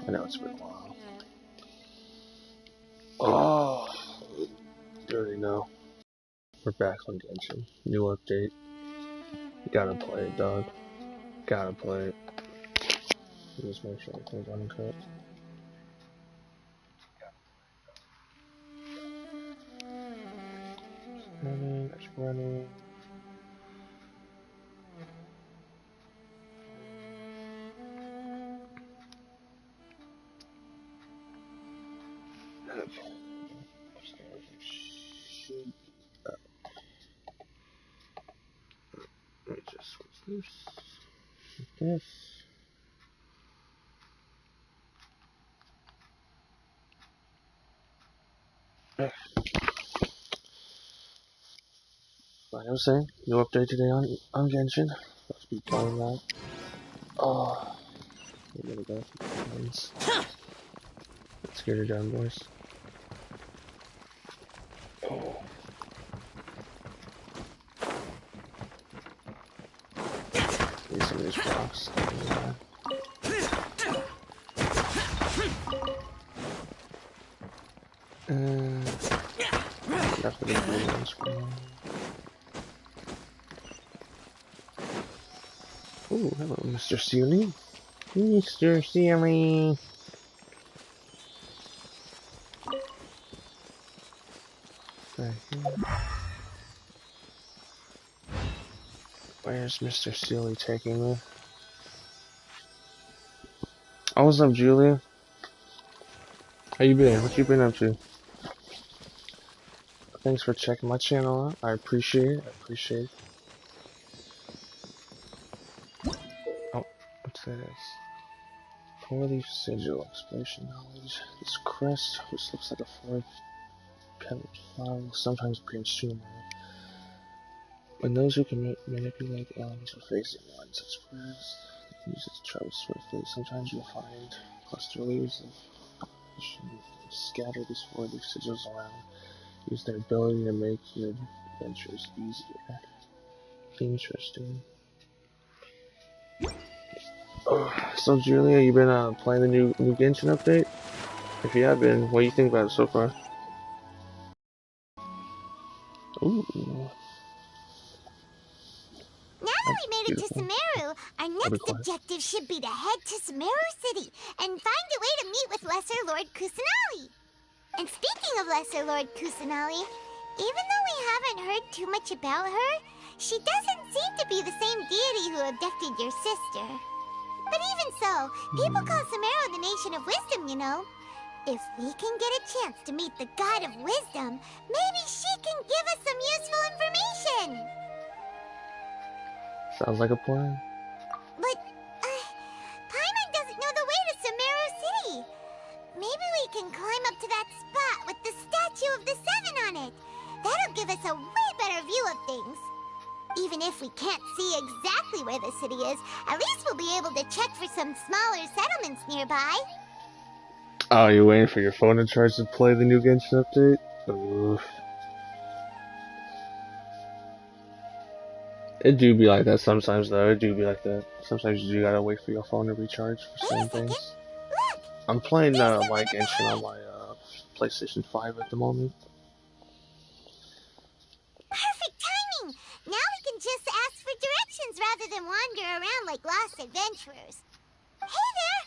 I know it's been a while. Oh, you already know. We're back on Genshin. New update. Gotta play it, dog. Gotta play it. Just make sure everything's uncut. It's running. Let me just switch this with this. Like I was saying, new update today on Genshin. Let's be playing that. Oh, we're gonna go for the ones. Let's get it done, boys. Oh. Need some of these blocks. After the blue ones for now. Oh, hello, Mr. Sealy. Mr. Sealy. Right here. Where's Mr. Sealy taking me? Oh, what's up, Julia? How you been? What you been up to? Thanks for checking my channel out. I appreciate it. Oh, what's this? 4-leaf sigil, exploration knowledge. This crest, which looks like a 4-petaled flower, will sometimes appear in stream. When those who can manipulate elements are facing one such crest, they can use it to travel swiftly. Sometimes you'll find cluster leaves of scatter these 4-leaf sigils around. Use their ability to make your adventures easier. Interesting. So Julia, you been playing the new Genshin update? If you have been, what do you think about it so far? Ooh. Now that we made it to Sumeru, our next objective should be to head to Sumeru City and find a way to meet with Lesser Lord Kusanali. And speaking of Lesser Lord Kusanali, even though we haven't heard too much about her, she doesn't seem to be the same deity who abducted your sister. But even so, people call Sumeru the Nation of Wisdom, you know. If we can get a chance to meet the God of Wisdom, maybe she can give us some useful information. Sounds like a plan. But, Paimon doesn't know the way to Sumeru City. Maybe we can climb up to that spot with the statue of the Seven on it. That'll give us a way better view of things. Even if we can't see exactly where the city is, at least we'll be able to check for some smaller settlements nearby. Oh, you're waiting for your phone to charge to play the new Genshin update? Oof. It do be like that sometimes, though. It do be like that. Sometimes you do gotta wait for your phone to recharge for certain things. Look, I'm playing my Genshin on my PlayStation 5 at the moment. Perfect timing! Now we can just ask for directions rather than wander around like lost adventurers. Hey there!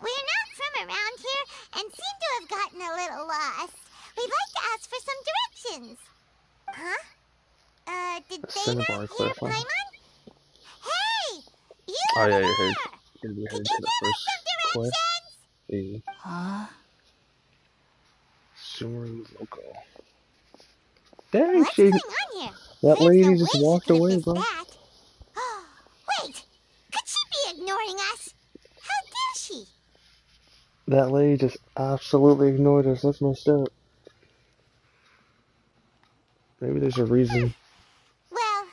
We're not from around here and seem to have gotten a little lost. We'd like to ask for some directions. Huh? Did they not hear Paimon? Hey! You over there! You're gonna be heading to the first quest. The Sumeru Loco. Dang, what's going on here? That lady just walked away, bro. Oh, wait! Could she be ignoring us? How dare she? That lady just absolutely ignored us. That's messed up. Maybe there's a reason. Well,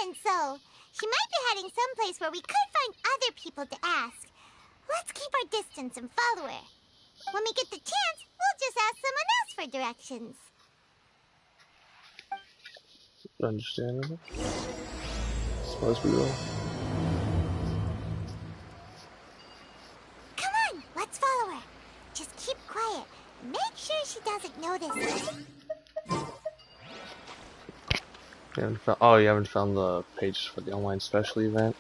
even so, she might be heading someplace where we could find other people to ask. Let's keep our distance and follow her. When we get the chance, we'll just ask someone else for directions. Understandable. Suppose we will. Come she doesn't notice. Oh, you haven't found the page for the online special event?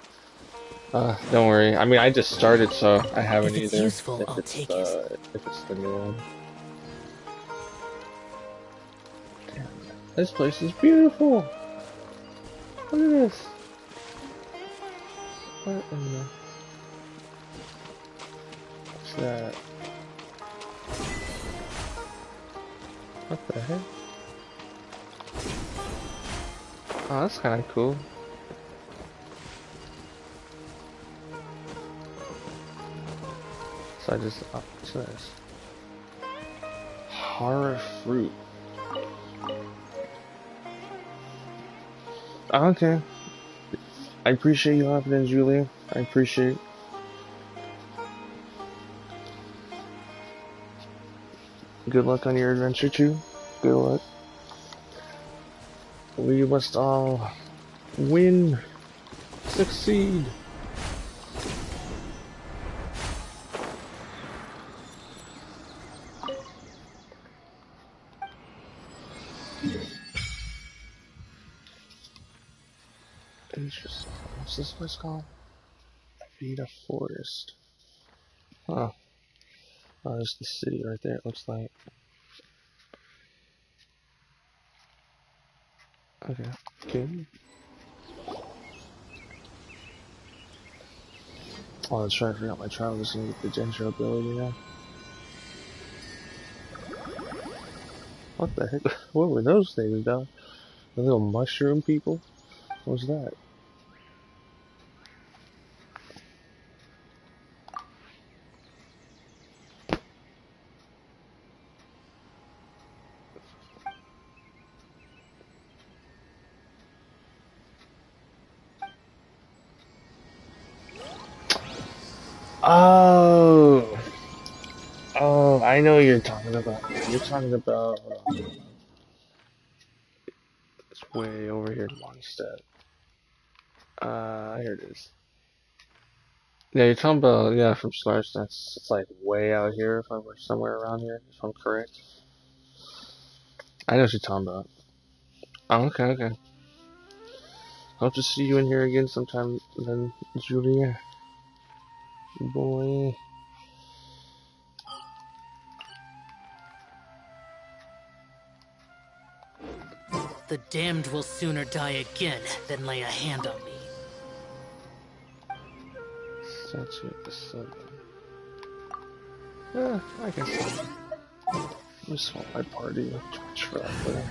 Don't worry. I mean, I just started, so I haven't If it's either. useful, I'll take it. If it's the new one. Damn, this place is beautiful. Look at this. What in the... What's that? What the heck? Oh, that's kind of cool. So I just... what's this? Horror fruit. Okay. I appreciate you hopping in, Julia. I appreciate. Good luck on your adventure too. Good luck. We must all win, succeed. Interesting. What's this place called? Vita Forest. Huh. Oh, there's the city right there, it looks like. Okay, good. Oh, that's right, I forgot my child was gonna get the Genshin ability now. What the heck? What were those things, dog? The little mushroom people? What was that? Oh! Oh, I know what you're talking about. You're talking about... It's way over here in Mondstadt. Here it is. Yeah, you're talking about, yeah, from Stars, it's like way out here, if I were somewhere around here, if I'm correct. I know what you're talking about. Oh, okay, okay. Hope to see you in here again sometime then, Julia. Boy. The damned will sooner die again than lay a hand on me. Statue of the Sun. Yeah, I guess so. I just want my party to travel.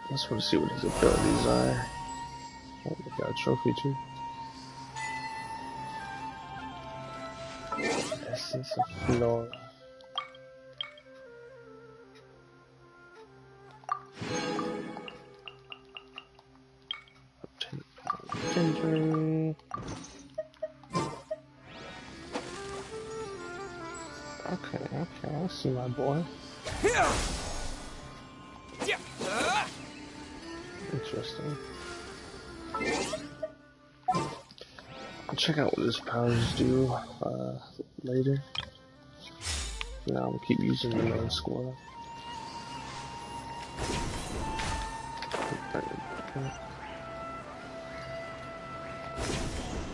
I just want to see what his abilities are. Oh, we got a trophy too. Essence of Flora. Obtain Ginger. Okay, okay, I see my boy. Interesting. I'll check out what his powers do later. Now I'm gonna keep using the main squad.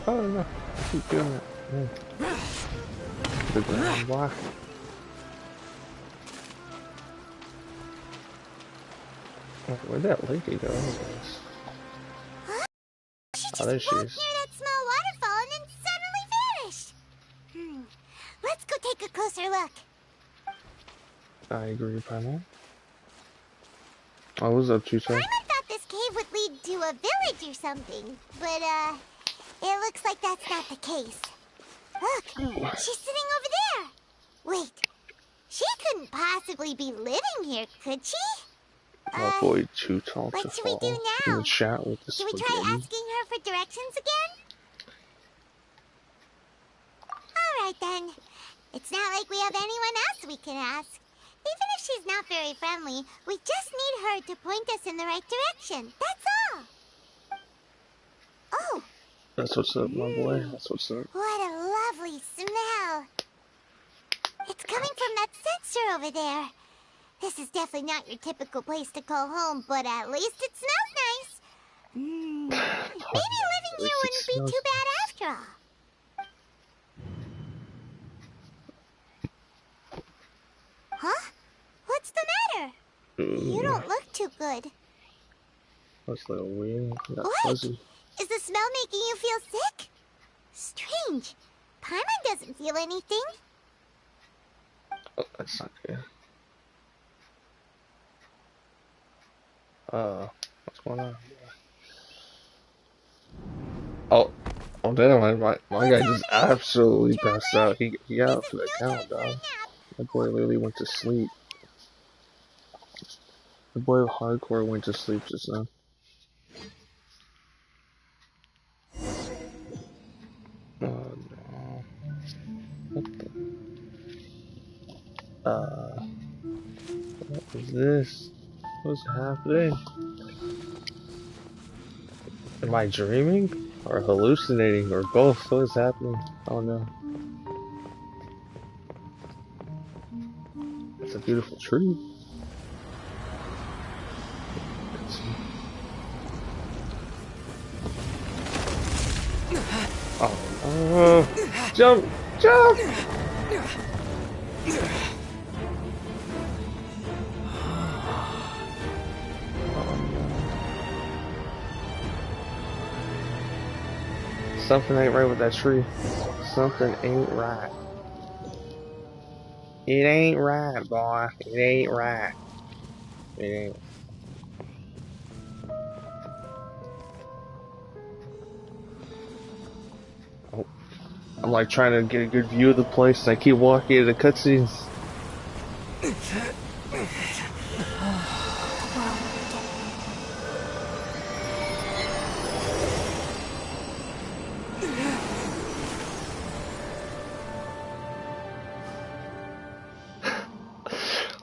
Oh no, I keep doing it. Yeah. The ground block. Where'd that lady go? She there just she walked is. near that small waterfall and then suddenly vanished. Let's go take a closer look. I agree, Paimon. Oh, what was up, Chusa? Paimon thought this cave would lead to a village or something, but it looks like that's not the case. Look, she's sitting over there. Wait, she couldn't possibly be living here, could she? Oh boy, too tall to What should we fall. do In now? the chat with the Should we spaghetti. try asking her for directions again? Alright then. It's not like we have anyone else we can ask. Even if she's not very friendly, we just need her to point us in the right direction. That's all. Oh! That's what's up, my boy. That's what's up. What a lovely smell! It's coming from that sensor over there. This is definitely not your typical place to call home, but at least it smells nice. Maybe living here wouldn't be too bad after all. Huh? What's the matter? You don't look too good. That's a little weird. Got What? fuzzy. Is the smell making you feel sick? Strange. Paimon doesn't feel anything. Oh, that's not good. What's going on? Oh damn, my guy just absolutely passed out. He got out for the count, dog. That boy literally went to sleep. The boy hardcore went to sleep just now. Oh no. What the? What is this? What's happening? Am I dreaming? Or hallucinating? Or both? What is happening? Oh no. It's a beautiful tree. Oh no. Jump! Jump! Something ain't right with that tree. Something ain't right. It ain't right, boy. It ain't right. It ain't. Oh. I'm like trying to get a good view of the place and I keep walking into the cutscenes.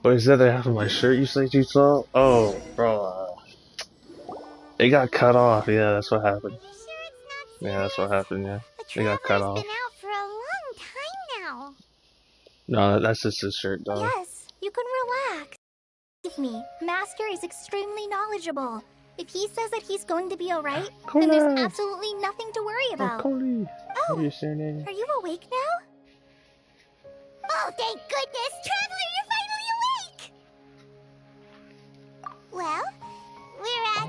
What is that the half of my shirt you said you saw? Oh, bro. It got cut off. Yeah, that's what happened. Yeah, that's what happened, yeah. It got cut off. Been out for a long time now. No, that's just his shirt, dog. Yes, you can relax. Believe me, Master is extremely knowledgeable. If he says that he's going to be alright, then there's absolutely nothing to worry about. Cody. Oh, What are you saying? are you awake now? Oh, thank goodness! Traveler, you're finally awake! Well, we're at...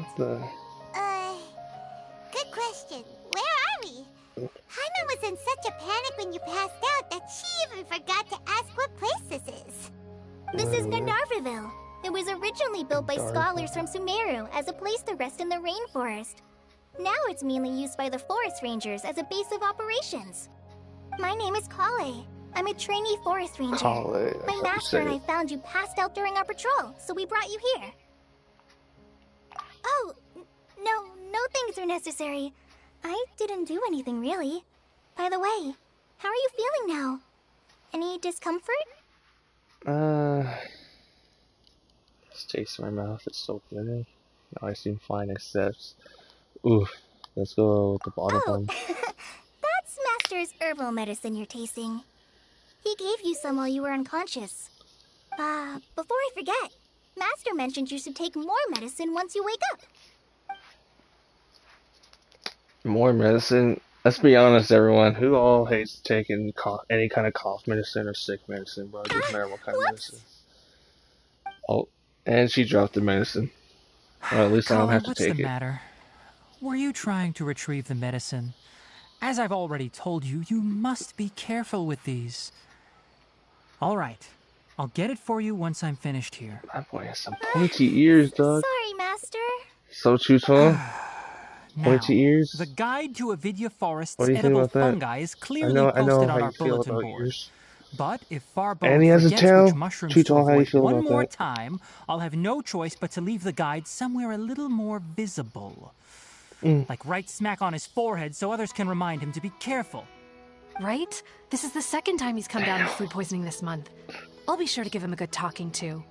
good question. Where are we? Paimon was in such a panic when you passed out that she even forgot to ask what place this is. This is Gandharvaville. It was originally built by scholars from Sumeru as a place to rest in the rainforest. Now it's mainly used by the forest rangers as a base of operations. My name is Kale. I'm a trainee forest ranger. Kale, My master and I found you passed out during our patrol, so we brought you here. Oh, no things are necessary. I didn't do anything really. By the way, how are you feeling now? Any discomfort? This taste in my mouth is so bitter. Now I seem fine except... Oof. Let's go with the bottom one. That's Master's herbal medicine you're tasting. He gave you some while you were unconscious. Before I forget, Master mentioned you should take more medicine once you wake up. More medicine? Let's be honest, everyone. Who all hates taking any kind of cough medicine or sick medicine, bro? It doesn't matter what kind of medicine. Oh, and she dropped the medicine. Well, at least I don't have to take it. What's the matter? Were you trying to retrieve the medicine? As I've already told you, you must be careful with these. All right. I'll get it for you once I'm finished here. That boy has some pointy ears, dog. Sorry, Master. So truthful. Pointy ears. The guide to Avidya Forest's What do you think edible about that? fungi is clearly I know posted how on you our feel bulletin about board. ears. But if Farbode And he has a forgets tail. which mushrooms Too to tall, how do you avoid feel one about more that? time, I'll have no choice but to leave the guide somewhere a little more visible. Like right smack on his forehead so others can remind him to be careful. Right? This is the second time he's come down with food poisoning this month. I'll be sure to give him a good talking to.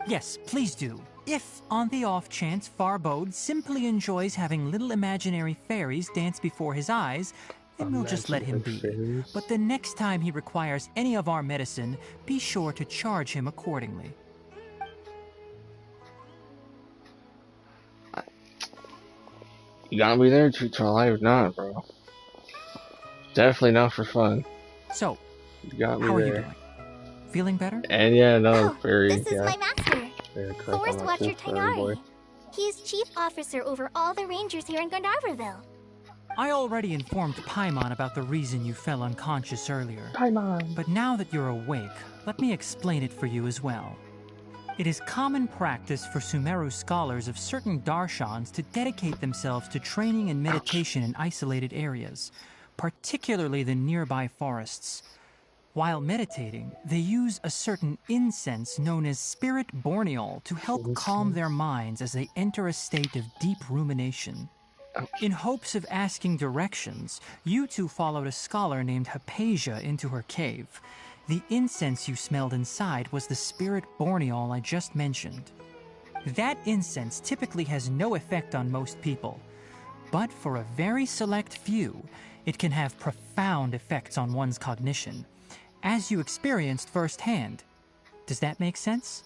Yes, please do. If, on the off chance, Farbode simply enjoys having little imaginary fairies dance before his eyes, then we'll just let him be. Fairies. But the next time he requires any of our medicine, be sure to charge him accordingly. You gotta be there to alive, not, bro. Definitely not for fun. So, You gotta be how are you there. doing? Feeling better? And yeah, no, Oh, fairy. this is my master, Yeah, correct Forest on my Watcher tooth, fairy boy. Tainari. He's chief officer over all the rangers here in Gandharvaville. I already informed Paimon about the reason you fell unconscious earlier. Paimon. But now that you're awake, let me explain it for you as well. It is common practice for Sumeru scholars of certain darshans to dedicate themselves to training and meditation in isolated areas, particularly the nearby forests. While meditating, they use a certain incense known as spirit borneol to help calm their minds as they enter a state of deep rumination. In hopes of asking directions, you two followed a scholar named Hypatia into her cave. The incense you smelled inside was the spirit borneol I just mentioned. That incense typically has no effect on most people, but for a very select few, it can have profound effects on one's cognition, as you experienced firsthand. Does that make sense?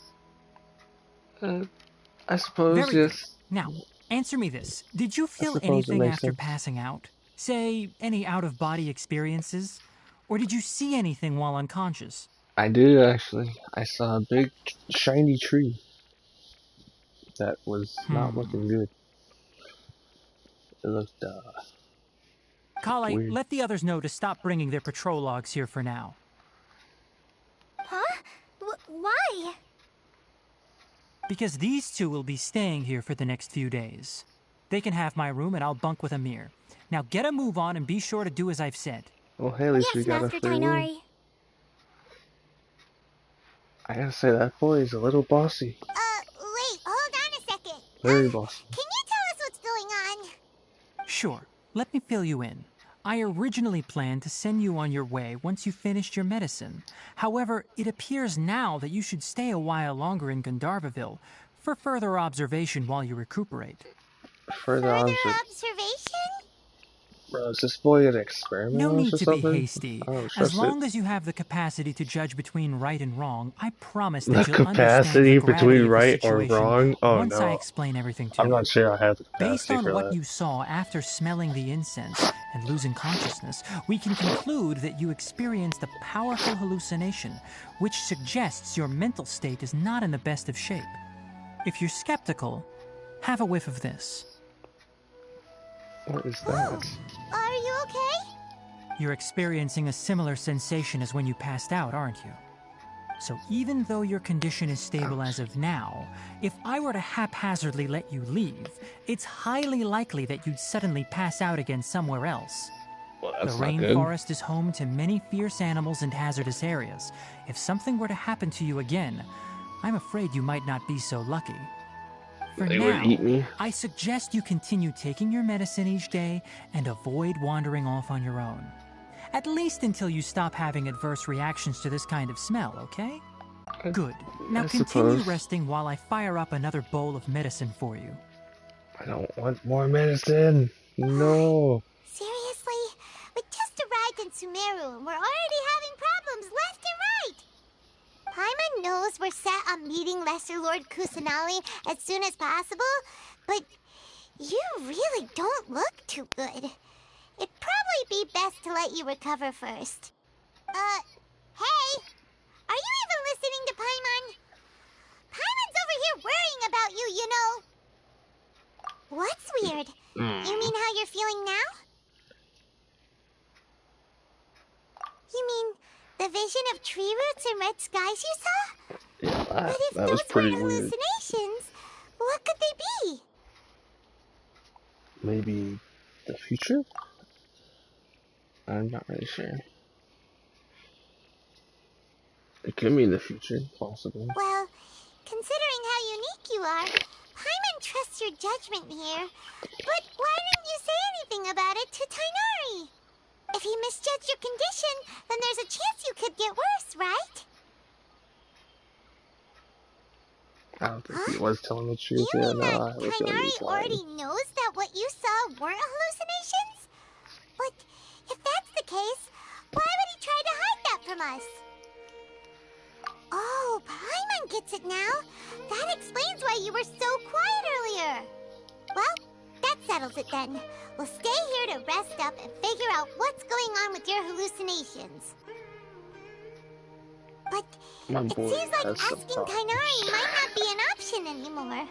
I suppose, Very good. yes. Now, answer me this. Did you feel suppose it anything makes after sense. passing out? Say, any out-of-body experiences? Or did you see anything while unconscious? I did, actually. I saw a big, shiny tree that was not looking good. It looked, Kale, weird. let the others know to stop bringing their patrol logs here for now. Huh? Why? Because these two will be staying here for the next few days. They can have my room and I'll bunk with Amir. Now get a move on and be sure to do as I've said. well, hey, at least we Yes, got Master a free room. Tainari. I gotta say, that boy is a little bossy. Wait, hold on a second. Very bossy. Can you tell us what's going on? Sure, let me fill you in. I originally planned to send you on your way once you finished your medicine. However, it appears now that you should stay a while longer in Gandharvaville for further observation while you recuperate. Further observation? Bro, is this boy an experiment No on us need or to be something? hasty. I don't As trust long it. as you have the capacity to judge between right and wrong, I promise The that you'll understand capacity the gravity between of the right or situation wrong? Oh once I no. explain everything to I'm you. not sure I have the Based capacity on for what that. you saw after smelling the incense and losing consciousness, we can conclude that you experienced a powerful hallucination, which suggests your mental state is not in the best of shape. If you're skeptical, have a whiff of this. What is that? Are you okay? You're experiencing a similar sensation as when you passed out, aren't you? So even though your condition is stable as of now, if I were to haphazardly let you leave, it's highly likely that you'd suddenly pass out again somewhere else. Well, The that's not good. rainforest is home to many fierce animals and hazardous areas. If something were to happen to you again, I'm afraid you might not be so lucky. For They now, would eat me. I suggest you continue taking your medicine each day and avoid wandering off on your own. At least until you stop having adverse reactions to this kind of smell, okay? Good. Now I continue suppose. resting while I fire up another bowl of medicine for you. I don't want more medicine. No. Seriously? We just arrived in Sumeru and we're already having problems left and right. Paimon knows we're set on meeting Lesser Lord Kusanali as soon as possible, but you really don't look too good. It'd probably be best to let you recover first. Hey! Are you even listening to Paimon? Paimon's over here worrying about you, you know. What's weird? You mean how you're feeling now? You mean the vision of tree roots and red skies you saw? Yeah, But if that those was pretty weren't weird. hallucinations, what could they be? Maybe the future? I'm not really sure. It could mean the future, possibly. Well, considering how unique you are, Paimon trusts your judgment here. But why didn't you say anything about it to Tainari? If he misjudged your condition, then there's a chance you could get worse, right? I don't think he was telling the truth. You Yeah, mean no, that I was going to be Kainari already knows that what you saw weren't hallucinations? But if that's the case, why would he try to hide that from us? Oh, Paimon gets it now. That explains why you were so quiet earlier. Well, that settles it then. We'll stay here to rest up and figure out what's going on with your hallucinations. But My it boy seems like has some asking problems. Kainari might not be an option anymore.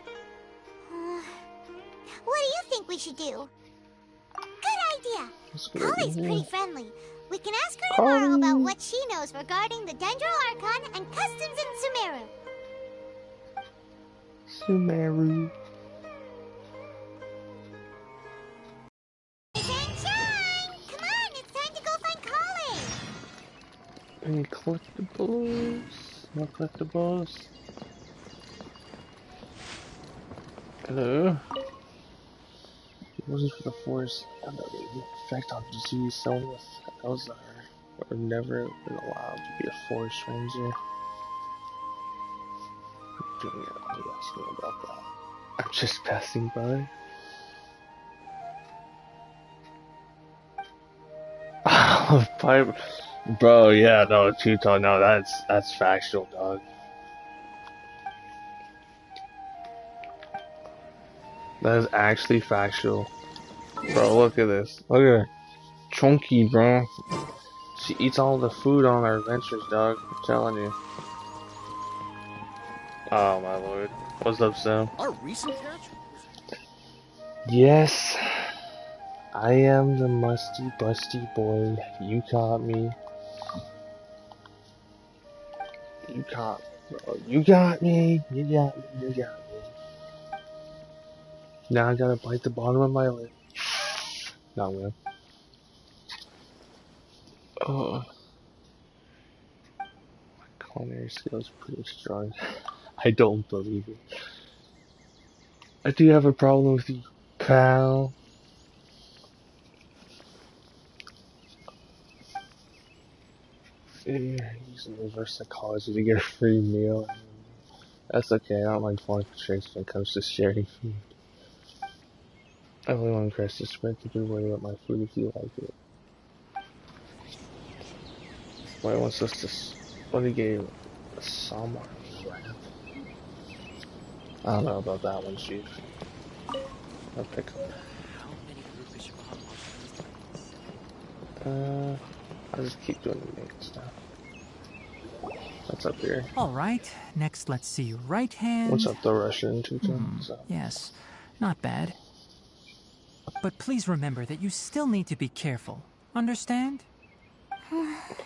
What do you think we should do? Good idea. Kale's pretty friendly. We can ask her tomorrow about what she knows regarding the Dendro Archon and customs in Sumeru. Sumeru. Sunshine! Come on, it's time to go find Kale! Any collectibles? No collectibles? Hello? If it wasn't for the forest, and the effect on disease, someone with Elzar would have never been allowed to be a forest ranger. Doing it, I'm asking about that. I'm just passing by. Pipe. Bro, yeah, no, Tuto, no, that's factual, dog. That is actually factual. Bro, look at this. Look at her. Chunky, bro. She eats all the food on our adventures, dog. I'm telling you. Oh, my lord. What's up, Sam? Our recent catch? Yes. I am the musty, busty boy. You caught me. You caught me, bro. You got me. You got me. You got me. Now I gotta bite the bottom of my lip. Not really. Oh. My culinary skill is pretty strong. I don't believe it. I do have a problem with you, pal. Yeah, using reverse psychology to get a free meal. That's okay, I don't mind falling for tricks when it comes to sharing food. I only want Chris to spread to give away my food if you like it. Why wants us to... What he gave a Samar wrap? I don't know about that one, Chief. I'll pick up. I'll just keep doing the main stuff. What's up here? Alright, next let's see your right hand. What's up, the Russian tutor? Yes, not bad. But please remember that you still need to be careful. Understand?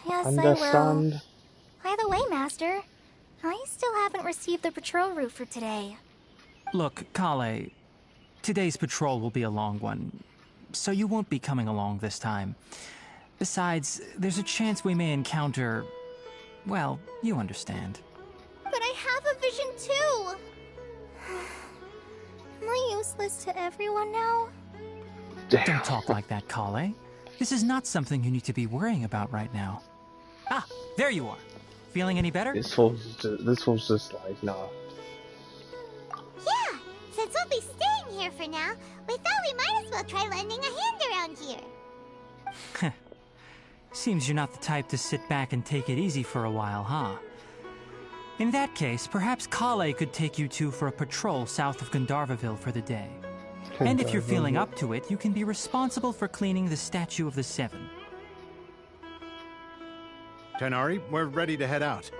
Yes, Understand? I will. By the way, Master, I still haven't received the patrol route for today. Look, Kale, today's patrol will be a long one, so you won't be coming along this time. Besides, there's a chance we may encounter... well, you understand. But I have a vision too! Am I useless to everyone now? Damn. Don't talk like that, Kale. This is not something you need to be worrying about right now. Ah, there you are. Feeling any better? This fool's just like, nah. Yeah, since we'll be staying here for now, we thought we might as well try lending a hand around here. Seems you're not the type to sit back and take it easy for a while, huh? In that case, perhaps Kale could take you two for a patrol south of Gandharvaville for the day. And if you're feeling up to it, you can be responsible for cleaning the Statue of the Seven. Kainari, we're ready to head out.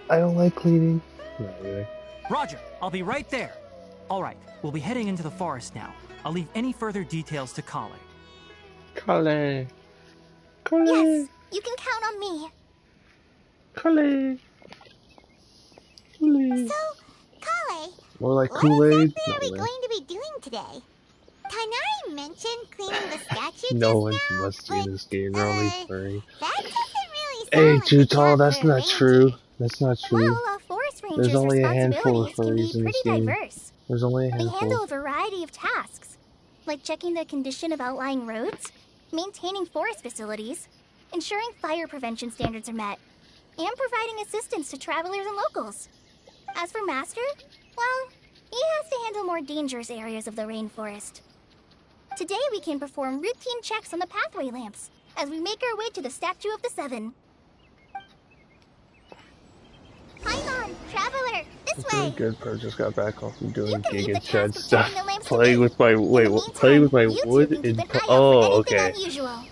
I don't like cleaning. Not really. Roger, I'll be right there. All right, we'll be heading into the forest now. I'll leave any further details to Kale. Kale. Yes, you can count on me. Kale. So, Kale, More like what Kool-Aid? exactly are we going to be doing today? Kainari mentioned cleaning the statue No just one's now, musty in but, this game. They're only furry. that doesn't really Hey, sound like a Tutal, job that's for a not ranger. true. That's not true. Well, Forest There's Ranger's only a handful of responsibilities can be furries in this pretty game. diverse. There's only a They handle handful. a variety of tasks, like checking the condition of outlying roads, maintaining forest facilities, ensuring fire prevention standards are met, and providing assistance to travelers and locals. As for Master, well, he has to handle more dangerous areas of the rainforest. Today we can perform routine checks on the pathway lamps as we make our way to the Statue of the Seven. Paimon, Traveler, this Pretty way! good, but I just got back off from doing You can leave Giga the Chad task of stuff. checking the lamps to Playing me. with my In the playing with meantime, my you two wood can keep and an eye out for anything okay. unusual.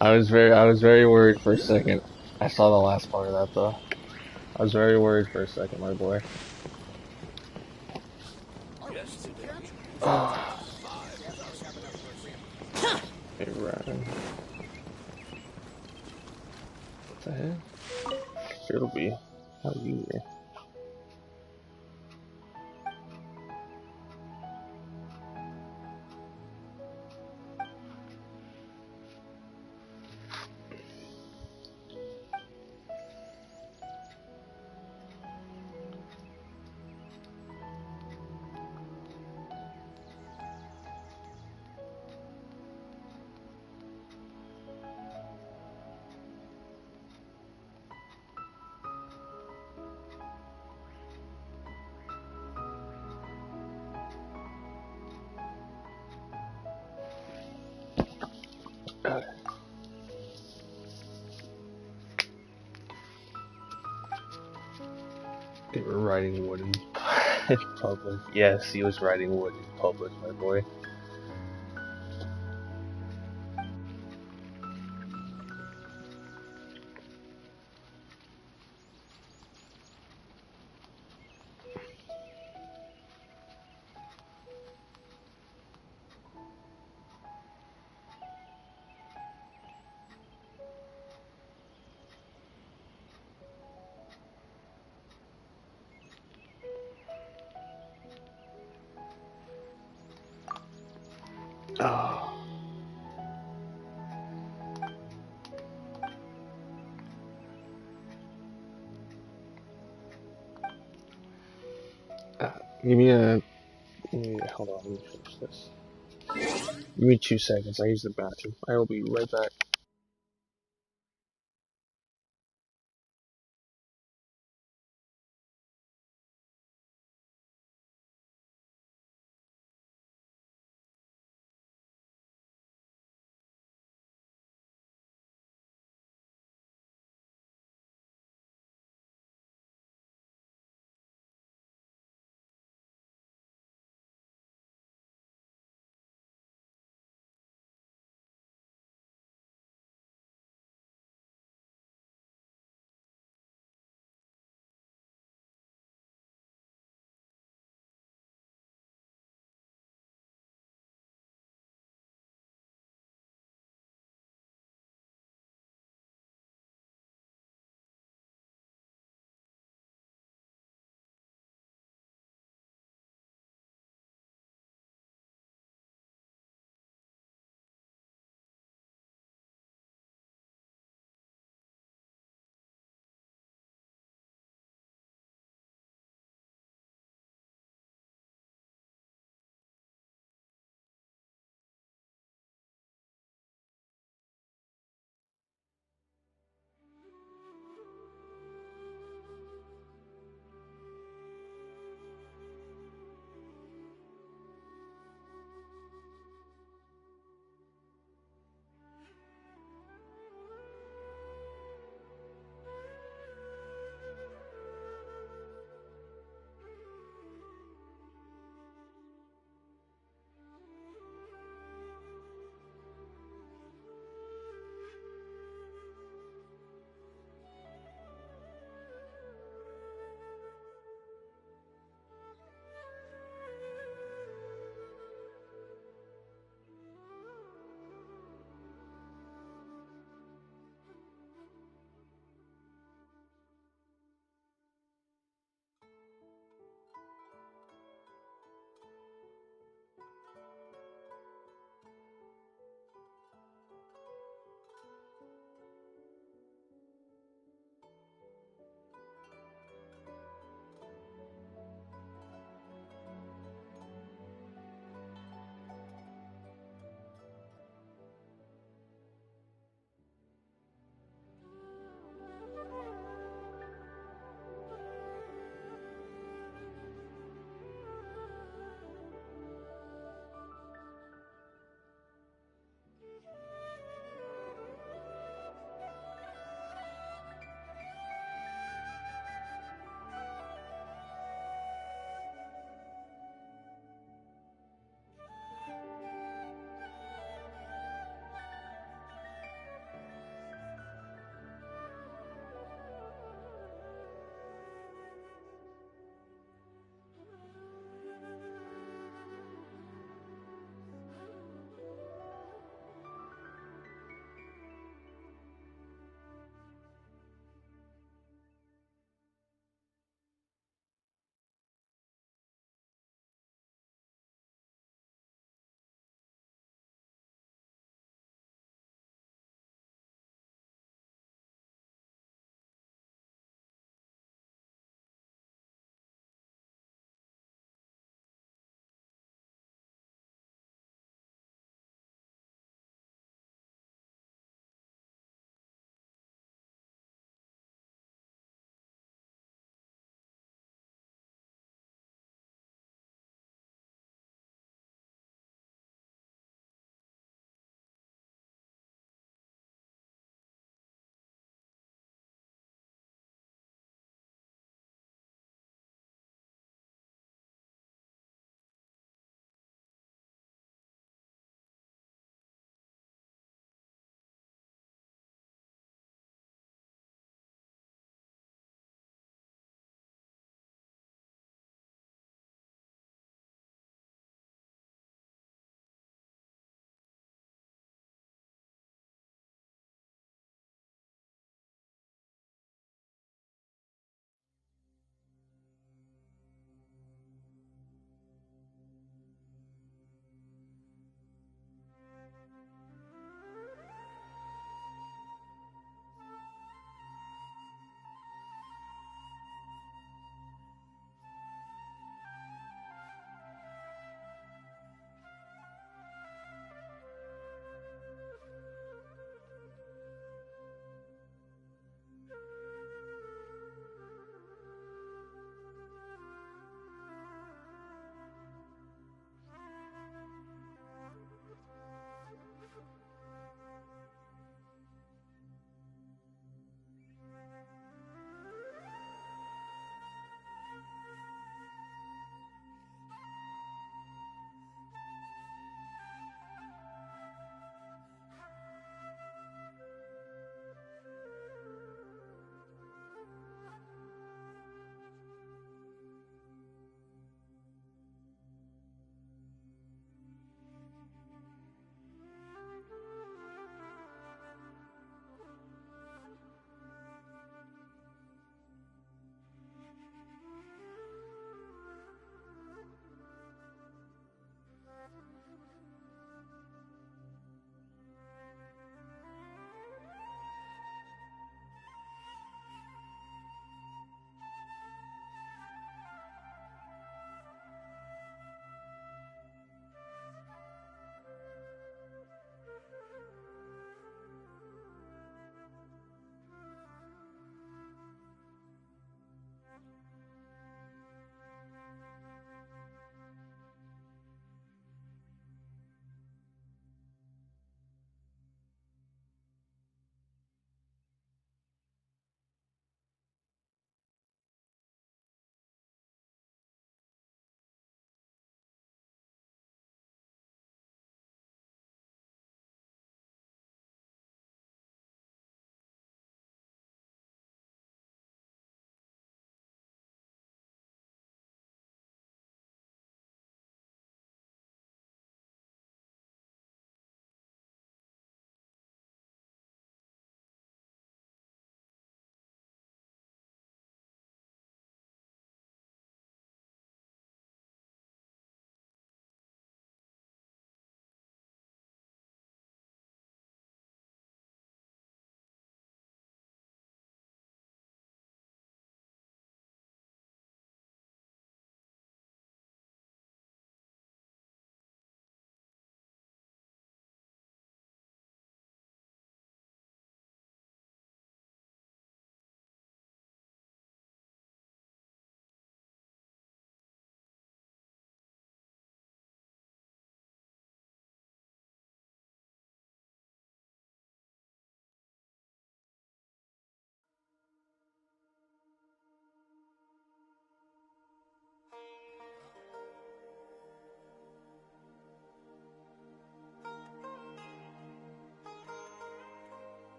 I was very worried for a second. I saw the last part of that though. I was very worried for a second, my boy. Hey, Ryan. What the heck? It'll be. How you here? They were riding wood in public. Yes, he was riding wood in public, my boy. Oh. Give me a. Hold on, let me finish this. Give me 2 seconds. I use the bathroom. I will be right back.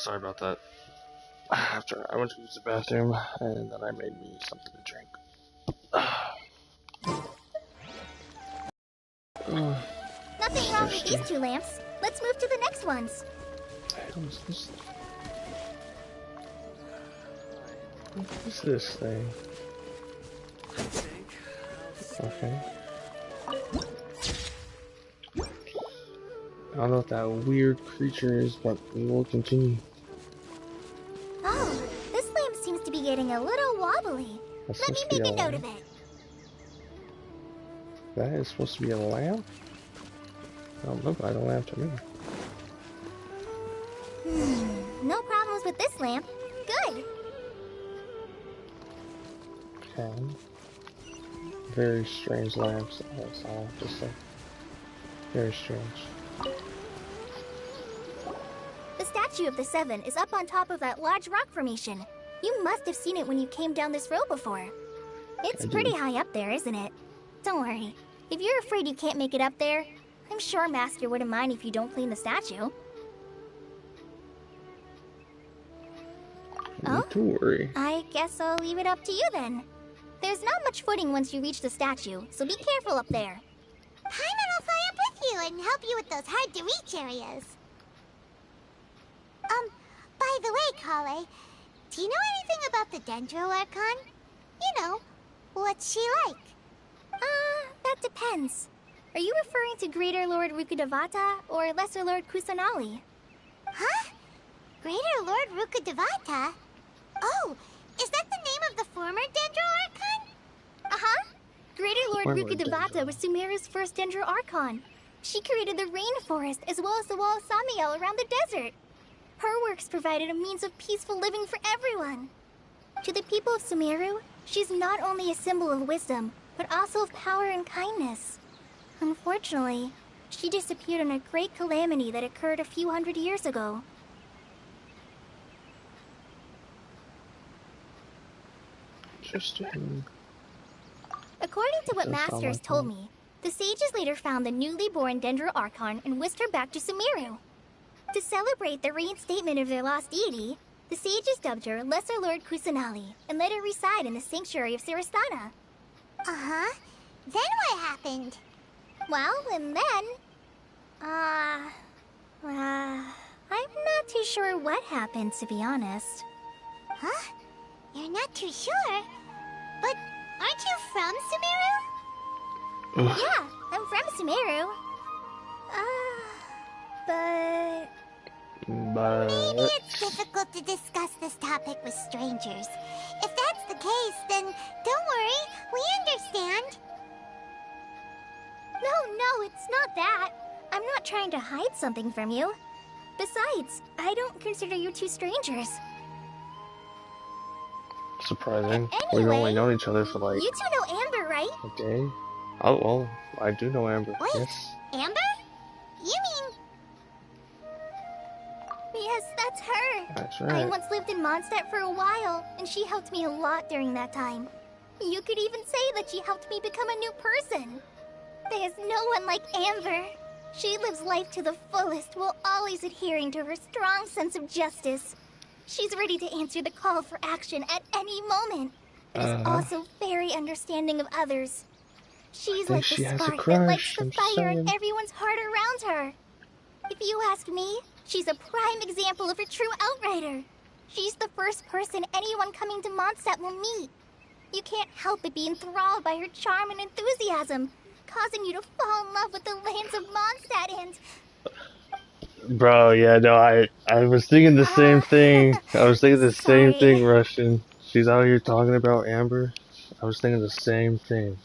Sorry about that. After I went to use the bathroom, and then I made me something to drink. Nothing wrong with these two lamps. Let's move to the next ones. What is this thing? Okay. I don't know what that weird creature is, but we will continue. Oh, this lamp seems to be getting a little wobbly. Let me make a note of it. That is supposed to be a lamp? I don't look like a lamp to me. No problems with this lamp. Good. Okay. Very strange lamps. That's all. Just like very strange. The statue of the Seven is up on top of that large rock formation. You must have seen it when you came down this road before. It's pretty high up there, isn't it? Don't worry. If you're afraid you can't make it up there, I'm sure Master wouldn't mind if you don't clean the statue. Not to worry. I guess I'll leave it up to you then. There's not much footing once you reach the statue, so be careful up there. Paimon will fly up with you and help you with those hard-to-reach areas. By the way, Kale, do you know anything about the Dendro Archon? You know, what's she like? That depends. Are you referring to Greater Lord Rukkhadevata or Lesser Lord Kusanali? Huh? Greater Lord Rukkhadevata? Oh, is that the name of the former Dendro Archon? Uh-huh. Greater Lord Rukkhadevata was Sumeru's first Dendro Archon. She created the rainforest as well as the wall of Samiel around the desert. Her works provided a means of peaceful living for everyone. To the people of Sumeru, she's not only a symbol of wisdom, but also of power and kindness. Unfortunately, she disappeared in a great calamity that occurred a few hundred years ago. Interesting. According to what Masters told me, the sages later found the newly born Dendro Archon and whisked her back to Sumeru. To celebrate the reinstatement of their lost deity, the sages dubbed her Lesser Lord Kusanali and let her reside in the sanctuary of Siristana. Uh-huh. Then what happened? Well, and then... I'm not too sure what happened, to be honest. Huh? You're not too sure? But aren't you from Sumeru? Yeah, I'm from Sumeru. But... Maybe it's difficult to discuss this topic with strangers. If that's the case, then don't worry, we understand. No, it's not that. I'm not trying to hide something from you. Besides, I don't consider you two strangers. Surprising. Anyway, We've only known each other for like... You two know Amber, right? a day? Oh, well, I do know Amber. Wait, yes. Amber? You mean... Yes, that's her. That's right. I once lived in Mondstadt for a while, and she helped me a lot during that time. You could even say that she helped me become a new person. There's no one like Amber. She lives life to the fullest while always adhering to her strong sense of justice. She's ready to answer the call for action at any moment, but is also very understanding of others. She's like the spark that lights the fire in everyone's heart around her. If you ask me, she's a prime example of a true outrider. She's the first person anyone coming to Mondstadt will meet. You can't help but be enthralled by her charm and enthusiasm, causing you to fall in love with the lands of Mondstadt and... Bro, yeah, no, I was thinking the same thing. I was thinking the same thing, Russian. She's out here talking about Amber. I was thinking the same thing.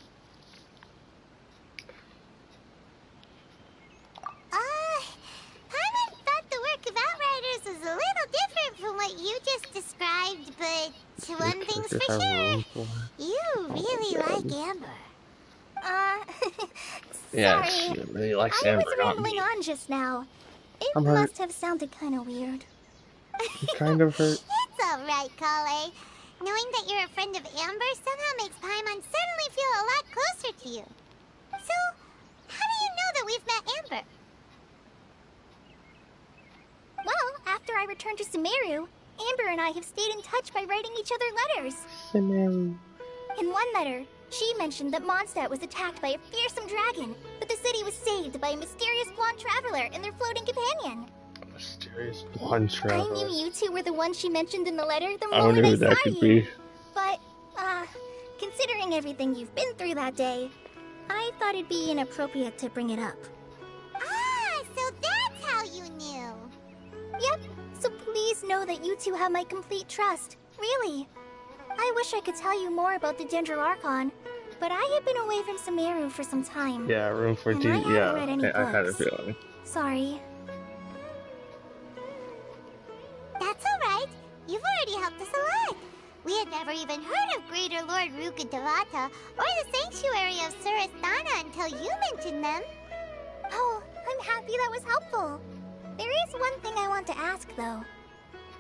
Paimon thought the work of Outriders was a little different from what you just described, but one thing's for sure, you really like Amber. Yeah, Sorry, she really likes Amber, I was not rambling me. on just now. It I'm must hurt. have sounded kind of weird. I'm kind of hurt. It's alright, Kale. Knowing that you're a friend of Amber somehow makes Paimon suddenly feel a lot closer to you. So, how do you know that we've met Amber? Well, after I returned to Sumeru, Amber and I have stayed in touch by writing each other letters. Sumeru. In one letter, she mentioned that Mondstadt was attacked by a fearsome dragon, but the city was saved by a mysterious blonde traveler and their floating companion. Mysterious blonde traveler. I knew you two were the ones she mentioned in the letter the I don't know moment I who that saw could you. be. But, considering everything you've been through that day, I thought it'd be inappropriate to bring it up. Ah, so that's how you knew. Yep, so please know that you two have my complete trust. Really. I wish I could tell you more about the Dendroarchon, but I have been away from Sumeru for some time. Yeah, room for And D. I haven't Yeah, read any I had a books. feeling. Sorry. That's alright. You've already helped us a lot. We had never even heard of Greater Lord Rukkhadevata or the Sanctuary of Surasthana until you mentioned them. Oh, I'm happy that was helpful. There is one thing I want to ask, though.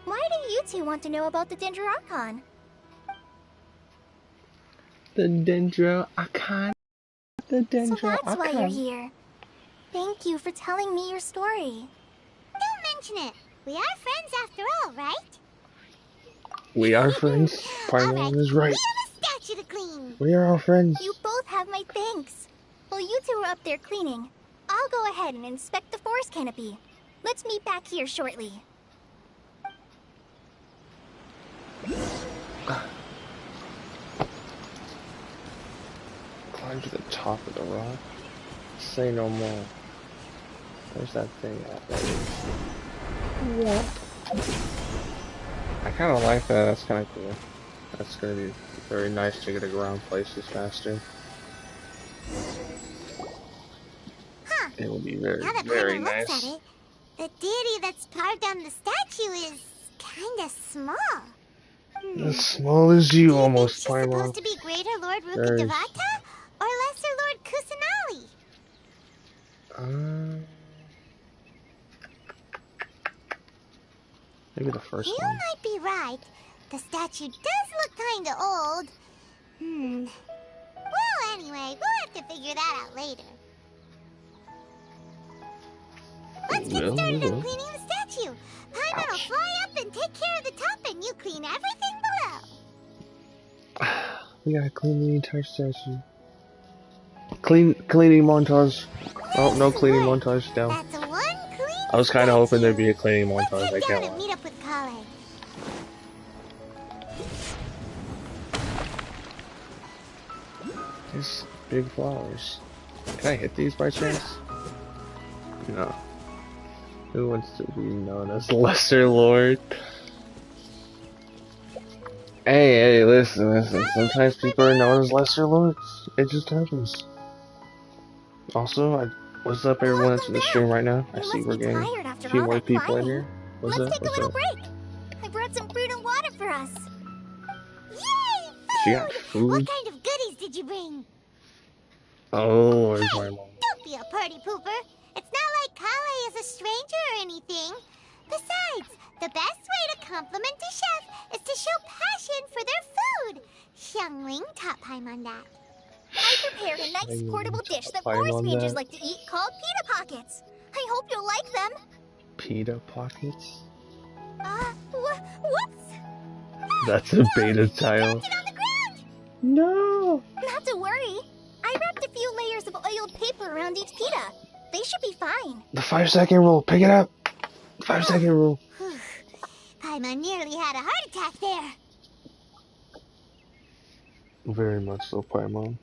Why do you two want to know about the Dendroarchon? The Dendroarchon. The So that's why you're Dendroarchon. here. Thank you for telling me your story. Don't mention it. We are friends after all, right? We are friends. Alright, Paimon is we right. have a statue to clean. We are all friends. You both have my thanks. While you two are up there cleaning, I'll go ahead and inspect the forest canopy. Let's meet back here shortly. Climb to the top of the rock. Say no more. Where's that thing at? What? I kind of like that. That's kind of cool. That's gonna be very nice to get around places faster. Huh. It will be very, Now that very Paimon nice. looks at it, the deity that's carved on the statue is kinda small. As small as you, Do you almost, think she's Paimon. supposed to be Greater Lord Very- Rukkhadevata or Lesser Lord Kusanali? Maybe the first You one. might be right. The statue does look kinda old. Well, anyway, we'll have to figure that out later. Let's get Well, started we on will. cleaning the statue. Paimon will Ouch. fly up and take care of the top, and you clean everything below. We gotta clean the entire statue. Cleaning montage. Oh, no cleaning montage down. That's a one clean I was kind of hoping there'd be a statue. cleaning Let's montage. I head down can't and lie. meet up with Kale. These big flowers. Can I hit these by chance? No. Who wants to be known as Lesser Lord? Hey, listen. Sometimes people are known as Lesser Lords. It just happens. Also, what's up everyone that's in the stream right now? I You see must we're be getting tired a after few all more that people in climbing. here. What's Let's up? take a What's little up? break. I brought some fruit and water for us. Yay, She got What food? kind of goodies did you bring? Oh, where's my Hey, mom? don't be a party pooper. It's not like Kale is a stranger or anything. Besides, the best way to compliment a chef is to show passion for their food. Xiangling taught Paimon that. I prepared a nice Xiangling portable dish that taught forest Paimon rangers that? like to eat called pita pockets. I hope you'll like them. Pita pockets? Whoops! That's a beta You tile. dropped it on the ground. No! Not to worry. I wrapped a few layers of oiled paper around each pita. They should be fine. The 5-second rule. Pick it up. 5-second rule. Whew. Paimon nearly had a heart attack there. Very much so, Paimon.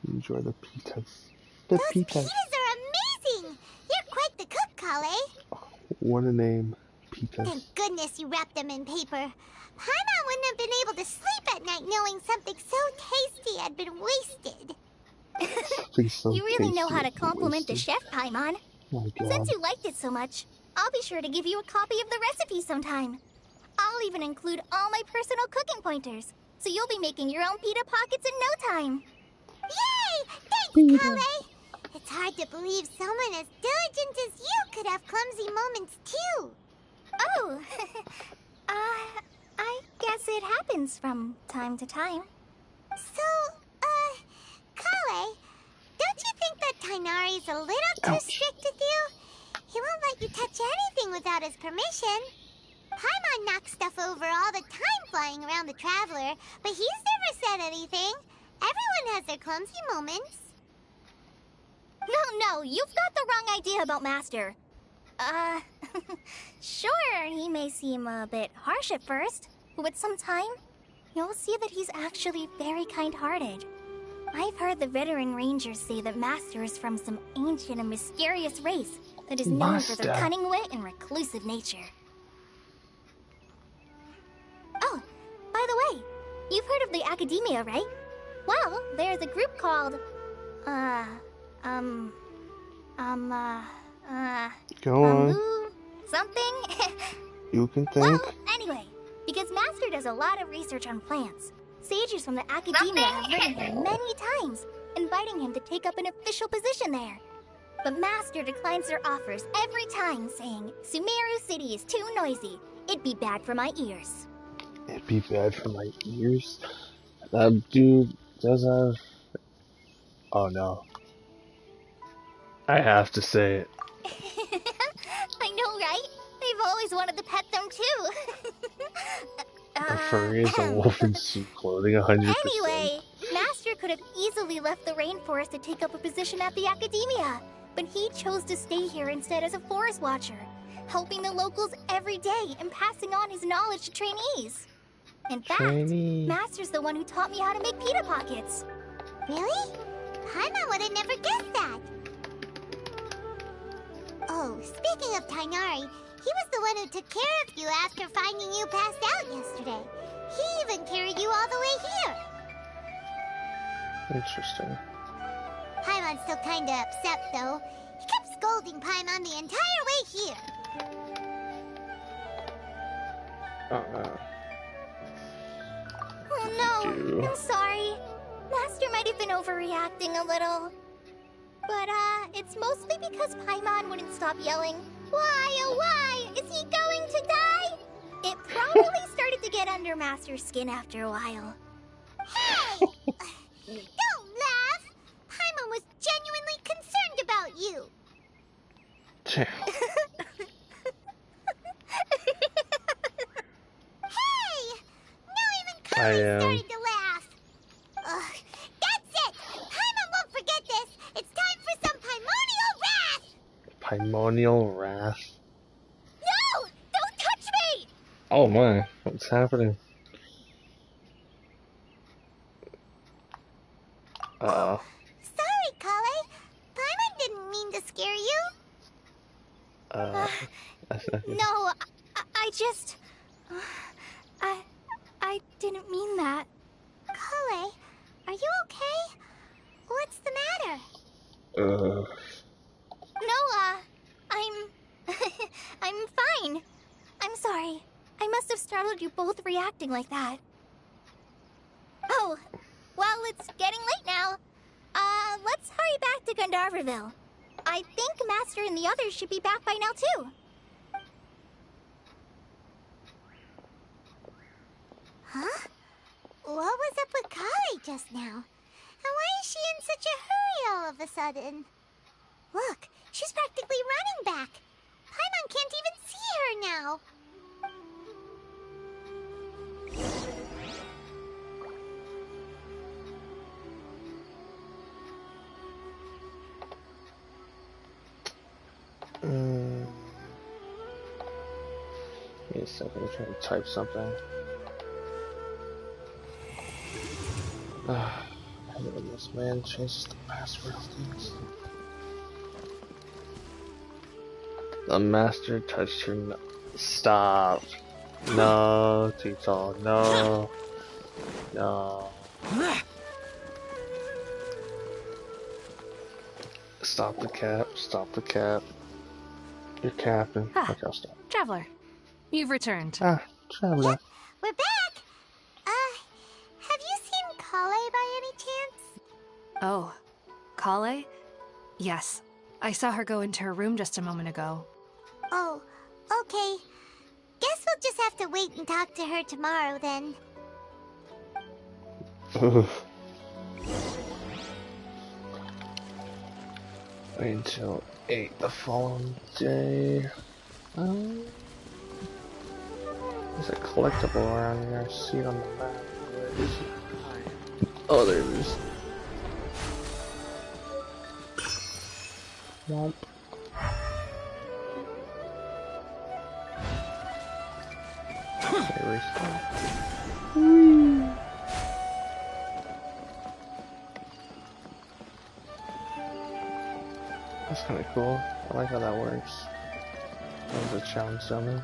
Enjoy the pitas. The Those pitas. pitas are amazing. You're quite the cook, Kale. What a name. Pitas. Thank goodness you wrapped them in paper. Paimon wouldn't have been able to sleep at night knowing something so tasty had been wasted. Please, so You really know tasty how to and compliment the wasted. chef, Paimon. My God. Since you liked it so much, I'll be sure to give you a copy of the recipe sometime. I'll even include all my personal cooking pointers, so you'll be making your own pita pockets in no time. Yay! Thanks, Pita. Kale. It's hard to believe someone as diligent as you could have clumsy moments too. Oh, I guess it happens from time to time. So, Kale, don't you think that Tainari's a little too Ouch. strict with you? He won't let you touch anything without his permission. Paimon knocks stuff over all the time flying around the Traveler, but he's never said anything. Everyone has their clumsy moments. No, you've got the wrong idea about Master. Sure, he may seem a bit harsh at first, but with some time, you'll see that he's actually very kind-hearted. I've heard the veteran rangers say that Master is from some ancient and mysterious race that is known for their cunning wit and reclusive nature. Oh, by the way, you've heard of the Academia, right? Well, there's a group called, Go on. Something? You can think. Well, anyway, because Master does a lot of research on plants, sages from the Academia have written him many times, inviting him to take up an official position there. But Master declines their offers every time, saying, Sumeru City is too noisy. It'd be bad for my ears. It'd be bad for my ears. That dude does have... Oh no. I have to say it. I know, right? They've always wanted to pet them too. A furry is a wolf in suit clothing, 100%. Anyway, Master could have easily left the rainforest to take up a position at the Academia, but he chose to stay here instead as a forest watcher, helping the locals every day and passing on his knowledge to trainees. In fact, Master's the one who taught me how to make pita pockets. Really? Paimon would have never guessed that. Oh, speaking of Tighnari, he was the one who took care of you after finding you passed out yesterday. He even carried you all the way here. Interesting. Paimon's still kinda upset, though. He kept scolding Paimon the entire way here. Oh no, I'm sorry. Master might have been overreacting a little. But, it's mostly because Paimon wouldn't stop yelling, Why, oh why, is he going to die? It probably started to get under Master's skin after a while. Hey! Don't laugh! Paimon was genuinely concerned about you. Hey! Now even Curly started to laugh. Ugh, that's it! Paimon won't forget this! It's time for some Paimonial wrath! Paimonial wrath? No! Don't touch me! Oh my, what's happening? Sorry, Kale. Paimon didn't mean to scare you. No, I just... I didn't mean that. Kale, are you okay? What's the matter? No, I'm fine. I'm sorry. I must have startled you both reacting like that. Oh, well, it's getting late now. Let's hurry back to Gandharville. I think Master and the others should be back by now, too. Huh? What was up with Kale just now? And why is she in such a hurry all of a sudden? Look, she's practically running back. Paimon can't even see her now. Wait a second, I'm trying to type something. This man changes the password of things. The master touched your Stop. No, Tito, no. No. Stop the cap, stop the cap. You're capping. Okay, I'll stop. Traveler, you've returned. Traveler. Yep, we're back. Have you seen Kale by any chance? Oh, Kale? Yes, I saw her go into her room just a moment ago. Oh, okay. Guess we'll just have to wait and talk to her tomorrow then. Wait until 8 the following day. There's a collectible around here. I see it on the map. Where is it? Oh, there it is. Womp. Okay, restart. That's kind of cool. I like how that works. That was a challenge summon.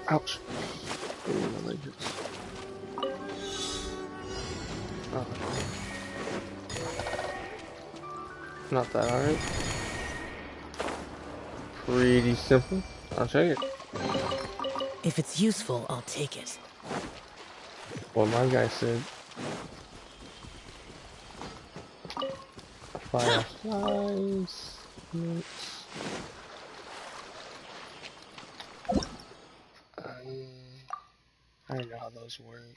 Ouch. Ooh, my leg hurts. Oh. Not that hard. Pretty simple. I'll take it. If it's useful, I'll take it. What my guy said. Fireflies. I don't know how those work.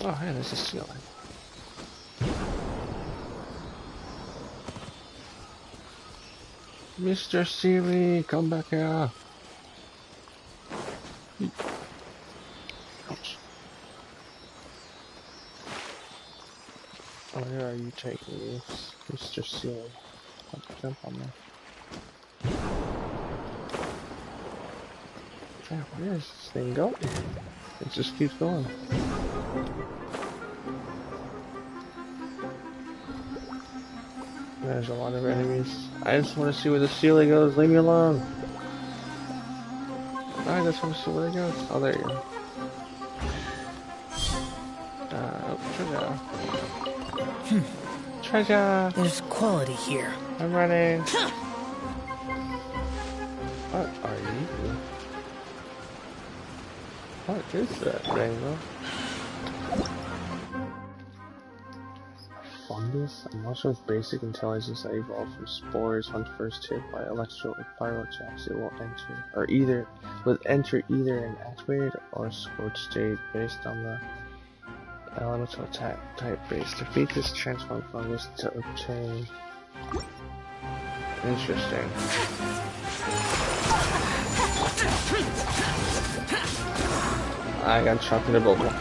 Oh, hey, there's a ceiling. Mr. Seeley, come back here. Ouch. Where are you taking me, Mr. Seeley? Don't jump on me. Yeah, where is this thing going? It just keeps going. There's a lot of enemies. I just want to see where the ceiling goes. Leave me alone. I just want to see where it goes. Oh, there you go. Treasure. Treasure. There's quality here. I'm running. What are you? What is that, Rainbow? Fungus? A mushroom with basic intelligence that evolved from spores when first hit by electrical or pyrochecks. It will enter either an activated or scorched state based on the elemental attack type base. Defeat this transformed fungus to obtain. Interesting. I got chopped in a bubble.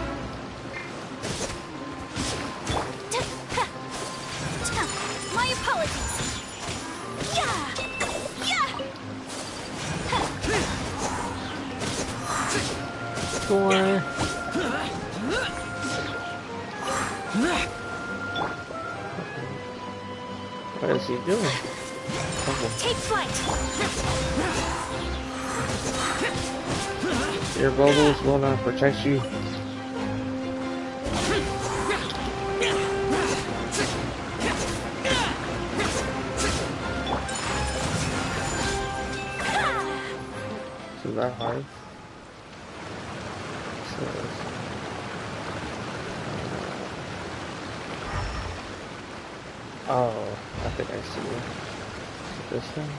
My apologies. Yeah. Score. What is he doing? Take flight. Your bubbles will not protect you. Is that hard? Oh, I think I see it. This thing?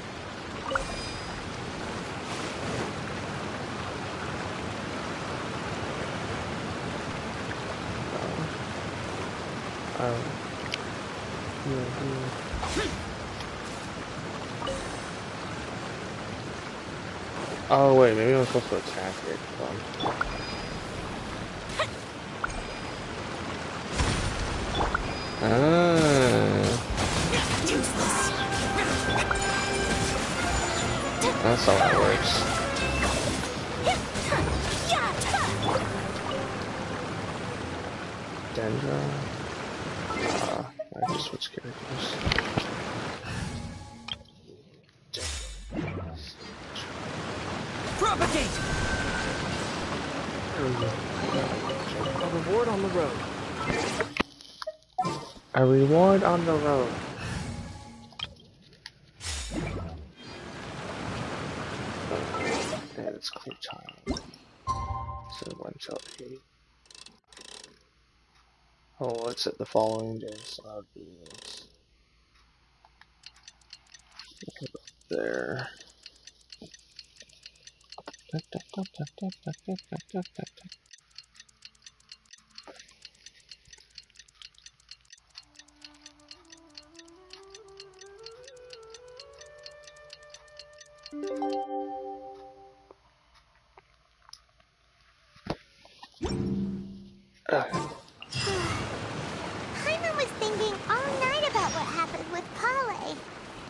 Oh wait, maybe I'm supposed to attack it. That's how that works. Dendra. I just switch characters. Propagate! A reward on the road. A reward on the road. And it's clear time. So 1 till 8. Oh, it's at the following day, so that would be this. There.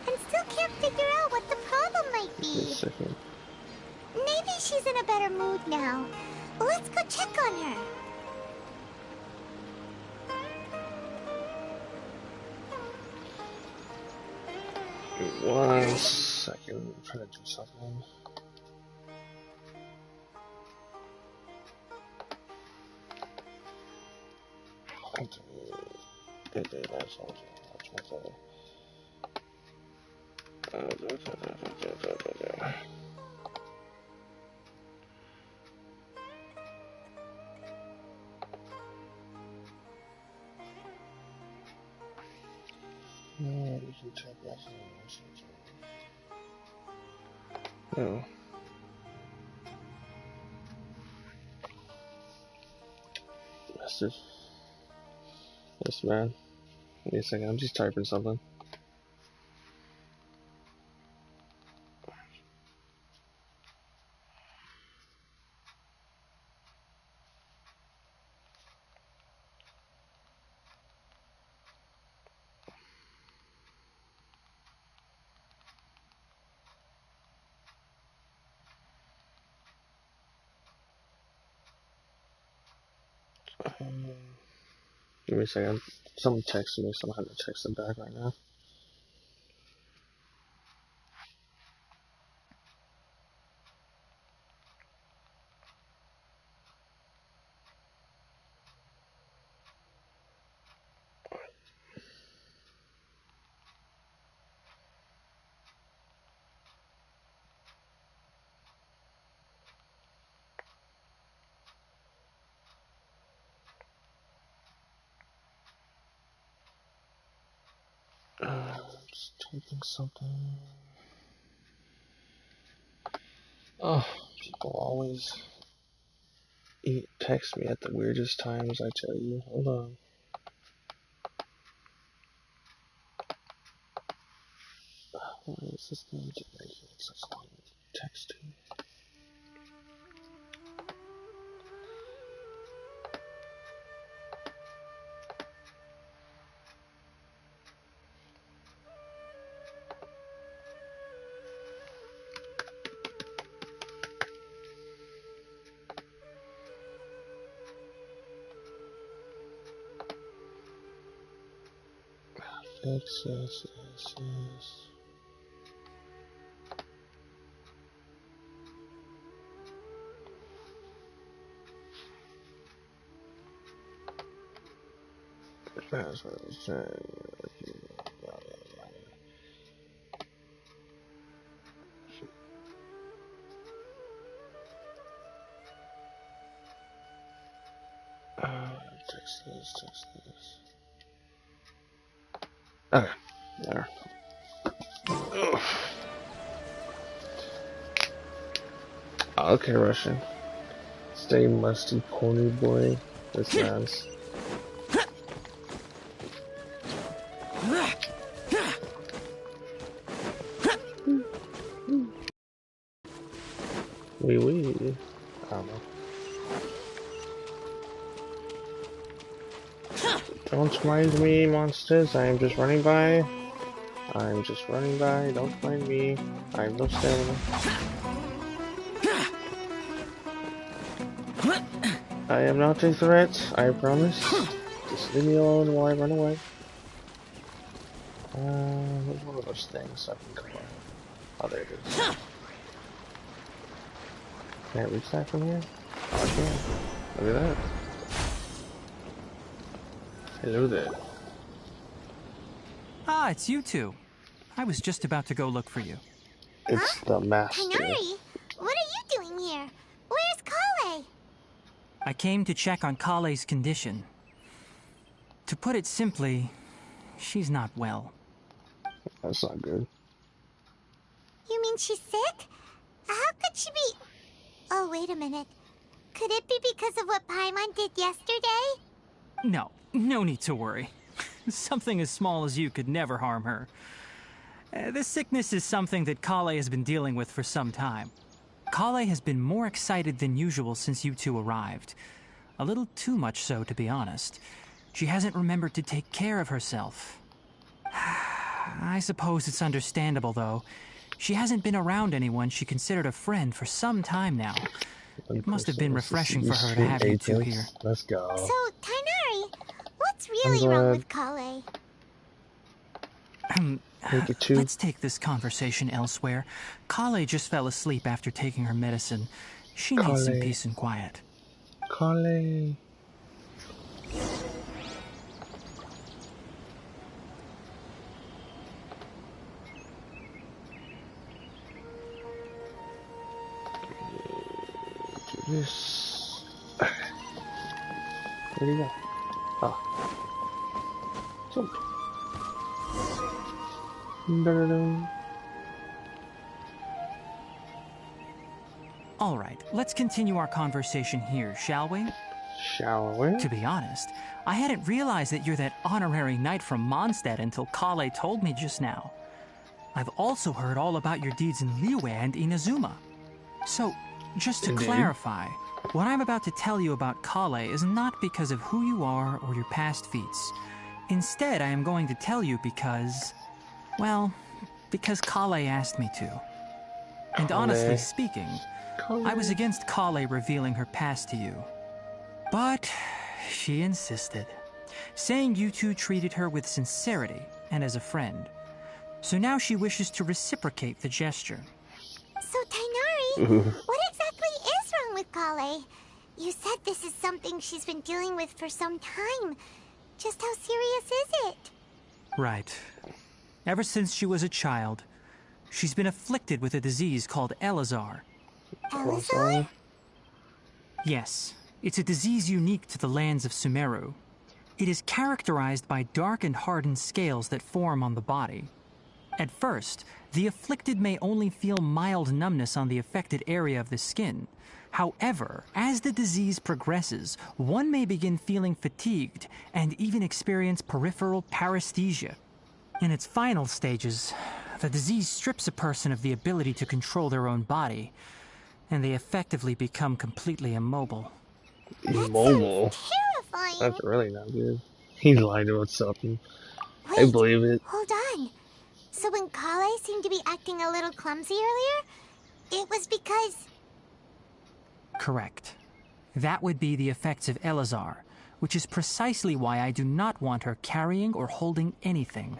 and still can't figure out what the problem might be. Wait a second. Maybe she's in a better mood now. Let's go check on her. One second, I'm trying to do something. No. Message. Yes, man. Give me a second, I'm just typing something. Give me a second. Someone texted me, so I'm having to text them back right now. Just typing something. Oh, people always text me at the weirdest times, I tell you. Hold on. Why is this thing making such long texting? Yes. That's what I was saying. Text this. Okay, there. Okay, Russian. Stay musty, pony boy. That's nice. Wee. I don't know. Don't mind me, monsters. I am just running by. Don't mind me. I have no stamina. I am not a threat, I promise. Just leave me alone while I run away. Where's one of those things I can come on? Oh, there it is. Can't reach that from here? Oh, I can. Look at that. Hello there. Ah, it's you two. I was just about to go look for you. It's the master. Tighnari, what are you doing here? Where's Kale? I came to check on Kale's condition. To put it simply, she's not well. That's not good. You mean she's sick? How could she be... Oh, wait a minute. Could it be because of what Paimon did yesterday? No need to worry. Something as small as you could never harm her. This sickness is something that Kale has been dealing with for some time. Kale has been more excited than usual since you two arrived. A little too much so, to be honest. She hasn't remembered to take care of herself. I suppose it's understandable, though. She hasn't been around anyone she considered a friend for some time now. It must have been refreshing for her to have you two here. Let's go. So, Tighnari, what's really wrong with Kale? Let's take this conversation elsewhere. Kale just fell asleep after taking her medicine. She needs some peace and quiet. Kale. This. Where'd he go? Oh. Jump. Da-da-da. All right, let's continue our conversation here, shall we? Shall we? To be honest, I hadn't realized that you're that honorary knight from Mondstadt until Kale told me just now. I've also heard all about your deeds in Liyue and Inazuma. So, just to clarify, what I'm about to tell you about Kale is not because of who you are or your past feats. Instead, I am going to tell you because, well, because Kale asked me to. And honestly speaking, I was against Kale revealing her past to you. But she insisted, saying you two treated her with sincerity and as a friend. So now she wishes to reciprocate the gesture. So, Tighnari, what exactly is wrong with Kale? You said this is something she's been dealing with for some time. Just how serious is it? Right. Ever since she was a child, she's been afflicted with a disease called Elazar. Elazar? Yes, it's a disease unique to the lands of Sumeru. It is characterized by dark and hardened scales that form on the body. At first, the afflicted may only feel mild numbness on the affected area of the skin. However, as the disease progresses, one may begin feeling fatigued and even experience peripheral paresthesia. In its final stages, the disease strips a person of the ability to control their own body, and they effectively become completely immobile. Immobile? Terrifying. That's really not good. He lied about something. Wait, I believe it. Hold on. So when Kale seemed to be acting a little clumsy earlier, it was because... Correct. That would be the effects of Elazar, which is precisely why I do not want her carrying or holding anything,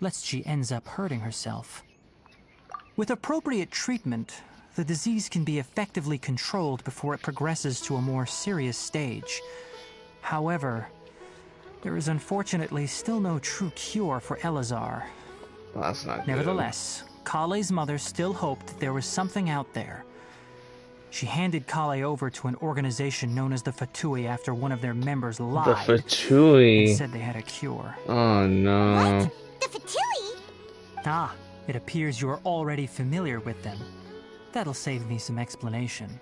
lest she ends up hurting herself. With appropriate treatment, the disease can be effectively controlled before it progresses to a more serious stage. However, there is unfortunately still no true cure for Elazar. Well, that's not good. Nevertheless, Kale's mother still hoped that there was something out there. She handed Kale over to an organization known as the Fatui after one of their members lied. The Fatui? And said they had a cure. Oh no. What? The Fatui? Ah, it appears you are already familiar with them. That'll save me some explanation.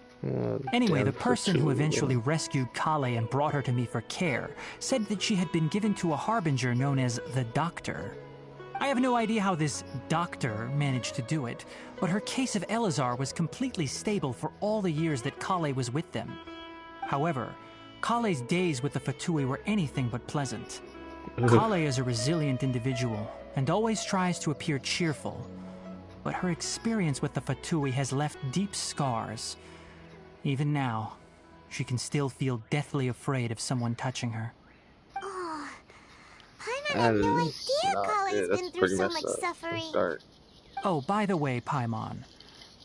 Anyway, the person who eventually rescued Kale and brought her to me for care said that she had been given to a harbinger known as the Doctor. I have no idea how this doctor managed to do it, but her case of Elazar was completely stable for all the years that Kale was with them. However, Kale's days with the Fatui were anything but pleasant. Kale is a resilient individual and always tries to appear cheerful, but her experience with the Fatui has left deep scars. Even now, she can still feel deathly afraid of someone touching her. Oh, Paimon had no idea Kale's been through so much suffering. Oh, by the way, Paimon,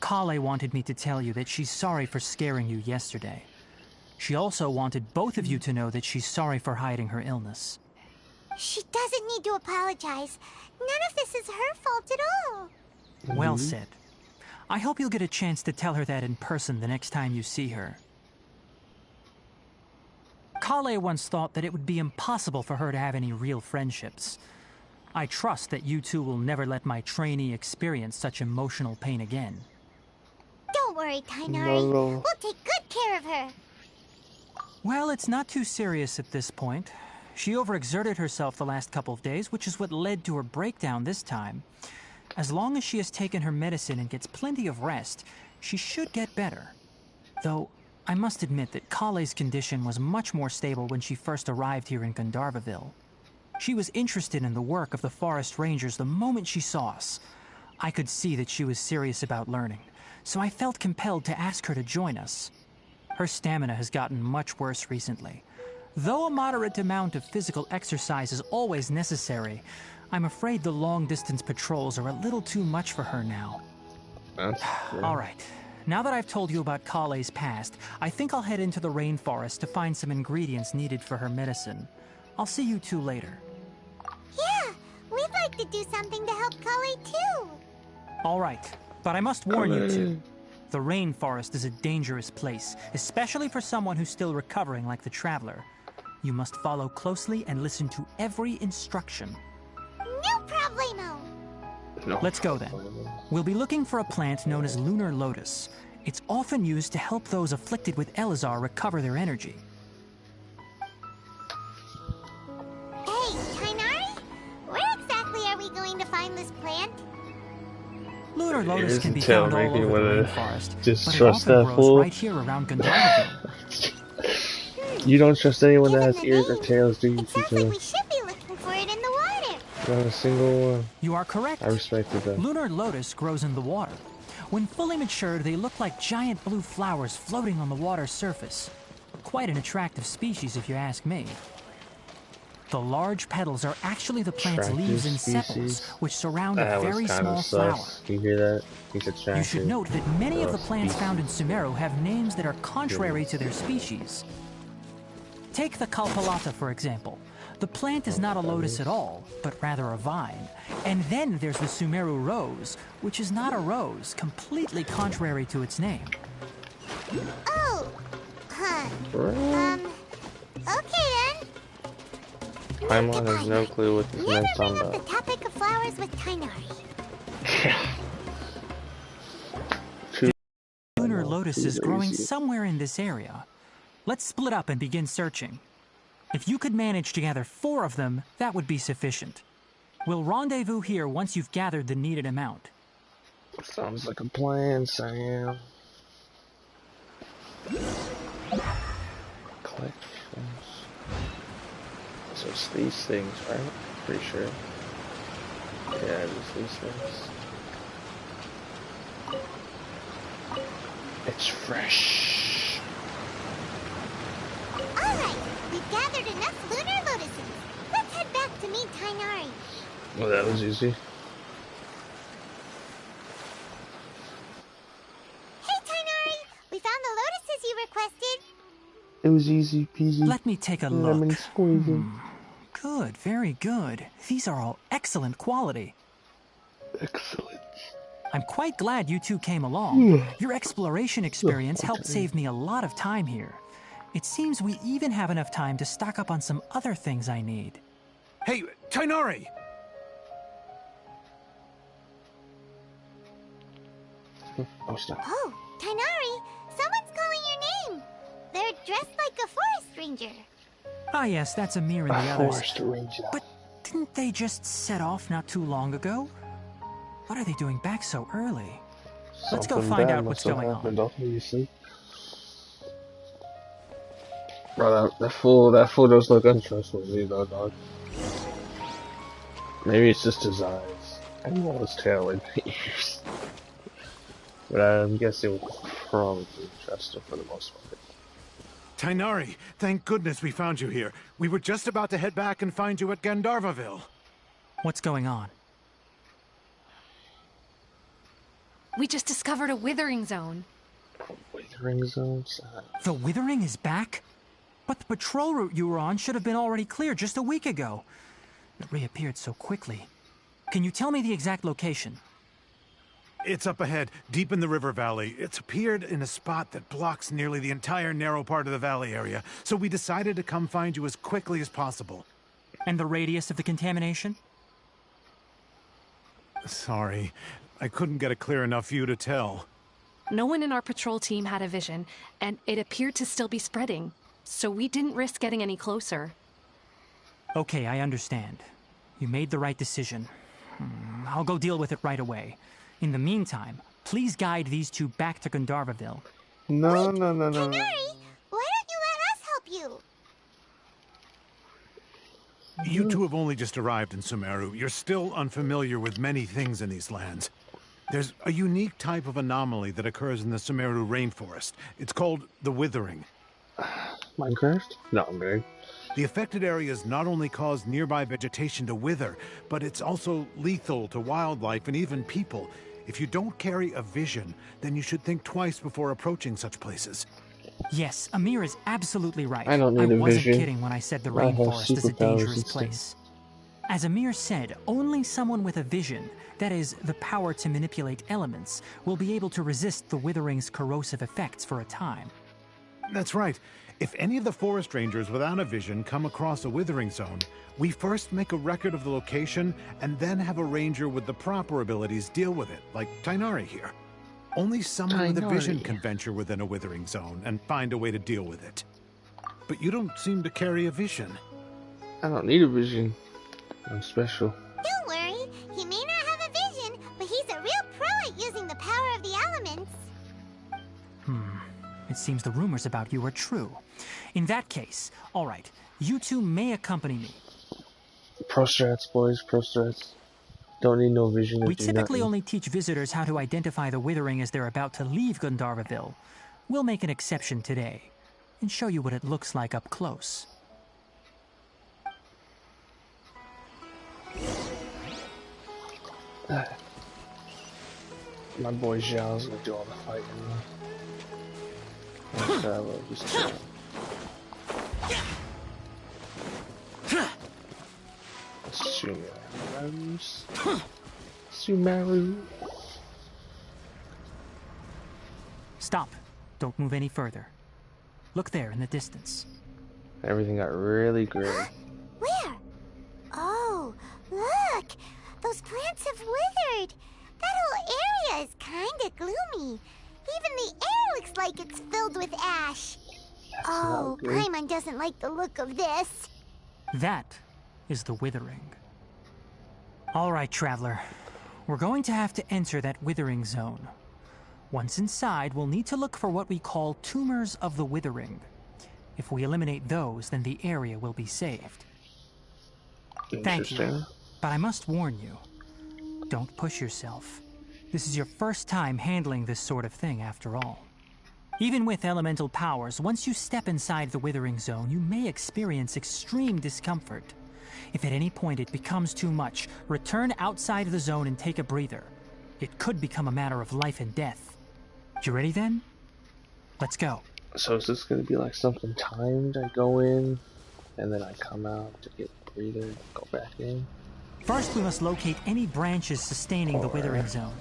Kale wanted me to tell you that she's sorry for scaring you yesterday. She also wanted both of you to know that she's sorry for hiding her illness. She doesn't need to apologize. None of this is her fault at all. Well said. I hope you'll get a chance to tell her that in person the next time you see her. Kale once thought that it would be impossible for her to have any real friendships. I trust that you two will never let my trainee experience such emotional pain again. Don't worry, Tighnari. We'll take good care of her. Well, it's not too serious at this point. She overexerted herself the last couple of days, which is what led to her breakdown this time. As long as she has taken her medicine and gets plenty of rest, she should get better. Though, I must admit that Kale's condition was much more stable when she first arrived here in Gandharvaville. She was interested in the work of the forest rangers the moment she saw us. I could see that she was serious about learning, so I felt compelled to ask her to join us. Her stamina has gotten much worse recently. Though a moderate amount of physical exercise is always necessary, I'm afraid the long-distance patrols are a little too much for her now. All right. Now that I've told you about Kale's past, I think I'll head into the rainforest to find some ingredients needed for her medicine. I'll see you two later. Yeah, we'd like to do something to help Kale too. All right, but I must warn you two. The rainforest is a dangerous place, especially for someone who's still recovering like the Traveler. You must follow closely and listen to every instruction. No problemo. No. Let's go then. We'll be looking for a plant known as Lunar Lotus. It's often used to help those afflicted with Elazar recover their energy. Hey, Tainari, where exactly are we going to find this plant? Lunar Lotus can be Tell found all me over the whether rainforest, just but it trust often that grows fool. right here around Gandharville. You don't trust anyone that Given has the ears or name, tails, do you, it sounds Tito? like we should be looking for it in the water. Not a single one. You are correct. I respected that. Lunar Lotus grows in the water. When fully matured, they look like giant blue flowers floating on the water's surface. Quite an attractive species, if you ask me. The large petals are actually the plant's Attractive leaves and species? sepals, which surround a That was very kind small of flower. sus. You hear that? He's attractive. You should note that many of the Sus plants species. found in Sumeru have names that are contrary to their species. Take the Kalpalata, for example. The plant is not a lotus at all, but rather a vine. And then there's the Sumeru rose, which is not a rose, completely contrary to its name. Oh, huh. Okay then. Paimon has no clue what this Never man's bring talking up the about. topic of flowers with Tainari. Lunar Lotus is These are growing easy. somewhere in this area. Let's split up and begin searching. If you could manage to gather 4 of them, that would be sufficient. We'll rendezvous here once you've gathered the needed amount. Sounds like a plan, Sam. Collect things. So it's these things, right? Pretty sure. Yeah, it's these things. It's fresh. Alright, we've gathered enough lunar lotuses. Let's head back to meet Tainari. Well, that was easy. Hey Tainari, we found the lotuses you requested. It was easy peasy. Let me take a Lemon look. squeezy. Good, very good. These are all excellent quality. Excellent. I'm quite glad you two came along. Your exploration experience helped save me a lot of time here. It seems we even have enough time to stock up on some other things I need. Hey, Tainari! Oh, stop. Oh, Tainari, someone's calling your name. They're dressed like a forest ranger. Ah yes, that's Amir and the A others. forest ranger. But didn't they just set off not too long ago? What are they doing back so early? Let's go Something find bad out what's must have going happened, on. obviously. Bro, that fool does look untrustworthy though, dog. Maybe it's just his eyes. I know his tail and ears. But I'm guessing we'll probably trust him for the most part. Tainari, thank goodness we found you here. We were just about to head back and find you at Gandharvaville. What's going on? We just discovered a Withering Zone. Withering Zone? The Withering is back? But the patrol route you were on should have been already clear just a week ago. It reappeared so quickly. Can you tell me the exact location? It's up ahead, deep in the river valley. It's appeared in a spot that blocks nearly the entire narrow part of the valley area, so we decided to come find you as quickly as possible. And the radius of the contamination? Sorry, I couldn't get a clear enough view to tell. No one in our patrol team had a vision, and it appeared to still be spreading, so we didn't risk getting any closer. Okay, I understand. You made the right decision. I'll go deal with it right away. In the meantime, please guide these two back to Gandharvaville. No. Tainari, why don't you let us help you? You two have only just arrived in Sumeru. You're still unfamiliar with many things in these lands. There's a unique type of anomaly that occurs in the Sumeru rainforest. It's called the Withering. Minecraft? No, I'm kidding. The affected areas not only cause nearby vegetation to wither, but it's also lethal to wildlife and even people. If you don't carry a vision, then you should think twice before approaching such places. Yes, Amir is absolutely right. I don't need a wasn't vision. kidding when I said the I have rainforest is a superpowers dangerous instead. place. As Amir said, only someone with a vision, that is, the power to manipulate elements, will be able to resist the withering's corrosive effects for a time. That's right. If any of the forest rangers without a vision come across a Withering Zone, we first make a record of the location and then have a ranger with the proper abilities deal with it, like Tainari here. Only someone with a vision can venture within a Withering Zone and find a way to deal with it. But you don't seem to carry a vision. I don't need a vision. I'm special. Don't worry, he may not have a vision, but he's a real pro at using the power of the elements. It seems the rumors about you are true. In that case, all right, you two may accompany me. Pro strats, boys, pro strats. Don't need no vision to We do typically nothing. only teach visitors how to identify the Withering as they're about to leave Gandharvaville. We'll make an exception today and show you what it looks like up close. My boy Zhao's gonna do all the fighting. Just chill. Sumeru. Stop. Don't move any further. Look there in the distance. Everything got really gray. Where? Oh, look! Those plants have withered! That whole area is kinda gloomy. Even the air looks like it's filled with ash. Oh, not good. Paimon doesn't like the look of this. That is the Withering. All right, Traveler. We're going to have to enter that Withering Zone. Once inside, we'll need to look for what we call tumors of the Withering. If we eliminate those, then the area will be saved. Thank you, Interesting. but I must warn you. Don't push yourself. This is your first time handling this sort of thing, after all. Even with elemental powers, once you step inside the Withering Zone, you may experience extreme discomfort. If at any point it becomes too much, return outside of the zone and take a breather. It could become a matter of life and death. You ready then? Let's go. So is this gonna be like something timed? I go in, and then I come out to get a breather, and go back in? First, we must locate any branches sustaining the Withering Zone.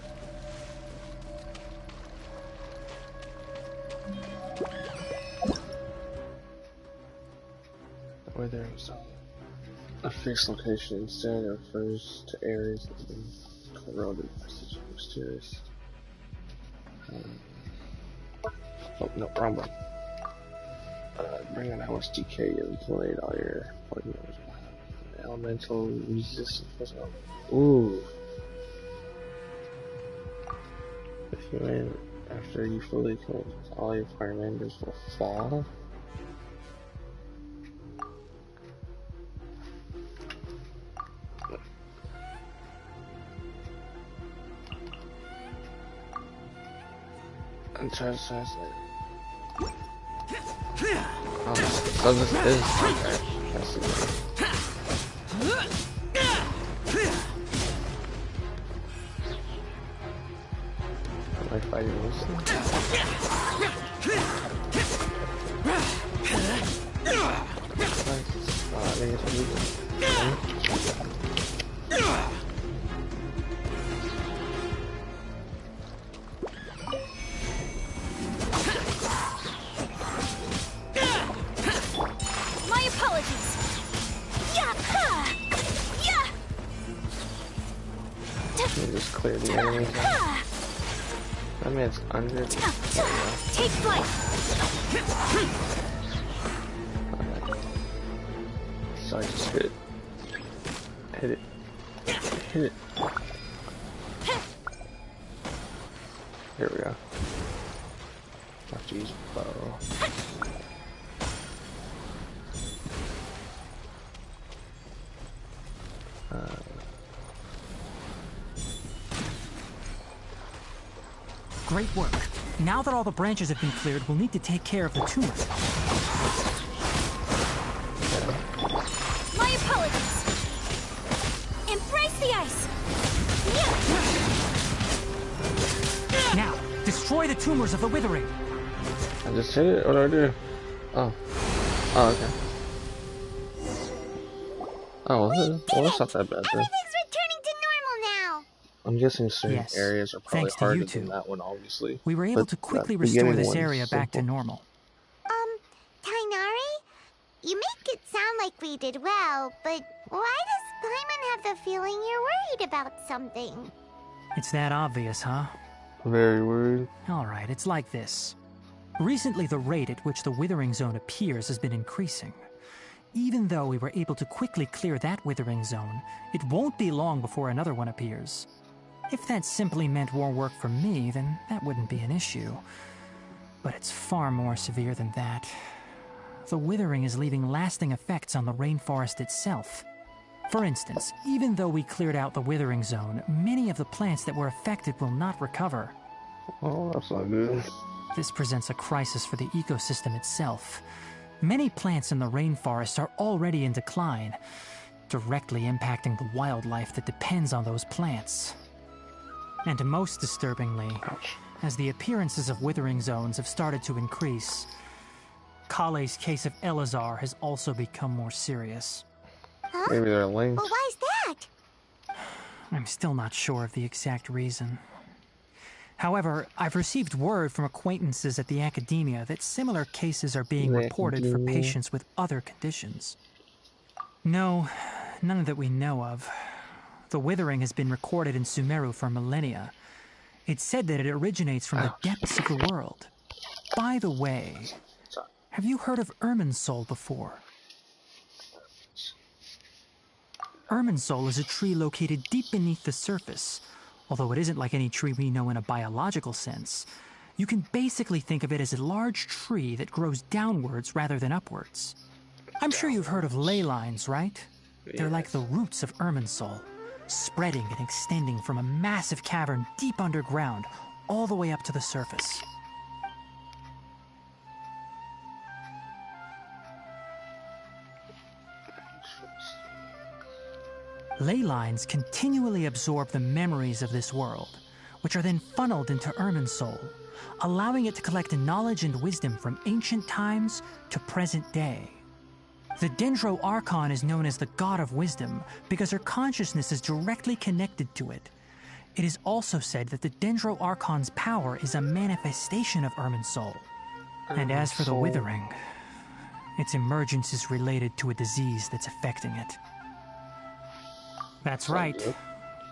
The Withering Zone. A fixed location instead refers to areas that have been corroded by such a mysterious. Oh no, wrong one. Bring an OSDK you employed all your employee members will have an elemental resistance. Ooh. If you win after you fully close, all your fire members will fall. And try to size it. Oh, so this is okay. I see. Am I fighting this? I think it's illegal. My apologies. Yeah. Yeah. Let me just clear the enemies. I mean, it's under. Take flight. So I just hit it. Hit it. Hit it. Here we go. I have to use a bow. Great work. Now that all the branches have been cleared, we'll need to take care of the tumors. My apologies. Embrace the ice. Now, destroy the tumors of the Withering. I just hit it? What do I do? Oh. Oh, okay. Oh, well, that's not that bad then. Everything's returning to normal now. I'm guessing certain areas are probably thanks to harder you two. than that one, obviously. We were able But to quickly that restore beginning this one's area back to simple. normal. Tainari, you make it sound like we did well, but why does Paimon have the feeling you're worried about something? It's that obvious, huh? Very worried. Alright, it's like this. Recently, the rate at which the Withering Zone appears has been increasing. Even though we were able to quickly clear that Withering Zone, it won't be long before another one appears. If that simply meant more work for me, then that wouldn't be an issue. But it's far more severe than that. The Withering is leaving lasting effects on the rainforest itself. For instance, even though we cleared out the Withering Zone, many of the plants that were affected will not recover. Oh, that's not good. This presents a crisis for the ecosystem itself. Many plants in the rainforest are already in decline, directly impacting the wildlife that depends on those plants. And most disturbingly, as the appearances of Withering Zones have started to increase, Kale's case of Elazar has also become more serious. Huh? Maybe they're linked. Well, why's that? I'm still not sure of the exact reason. However, I've received word from acquaintances at the academia that similar cases are being reported for patients with other conditions. No, none that we know of. The Withering has been recorded in Sumeru for millennia. It's said that it originates from the depths of the world. By the way, have you heard of Irminsul before? Irminsul is a tree located deep beneath the surface. Although it isn't like any tree we know in a biological sense, you can basically think of it as a large tree that grows downwards rather than upwards. I'm sure you've heard of ley lines, right? They're like the roots of Irminsul, spreading and extending from a massive cavern deep underground all the way up to the surface. Ley lines continually absorb the memories of this world, which are then funneled into Irminsul, allowing it to collect knowledge and wisdom from ancient times to present day. The Dendro Archon is known as the God of Wisdom because her consciousness is directly connected to it. It is also said that the Dendro Archon's power is a manifestation of Irminsul. And as for the Withering, its emergence is related to a disease that's affecting it. That's right.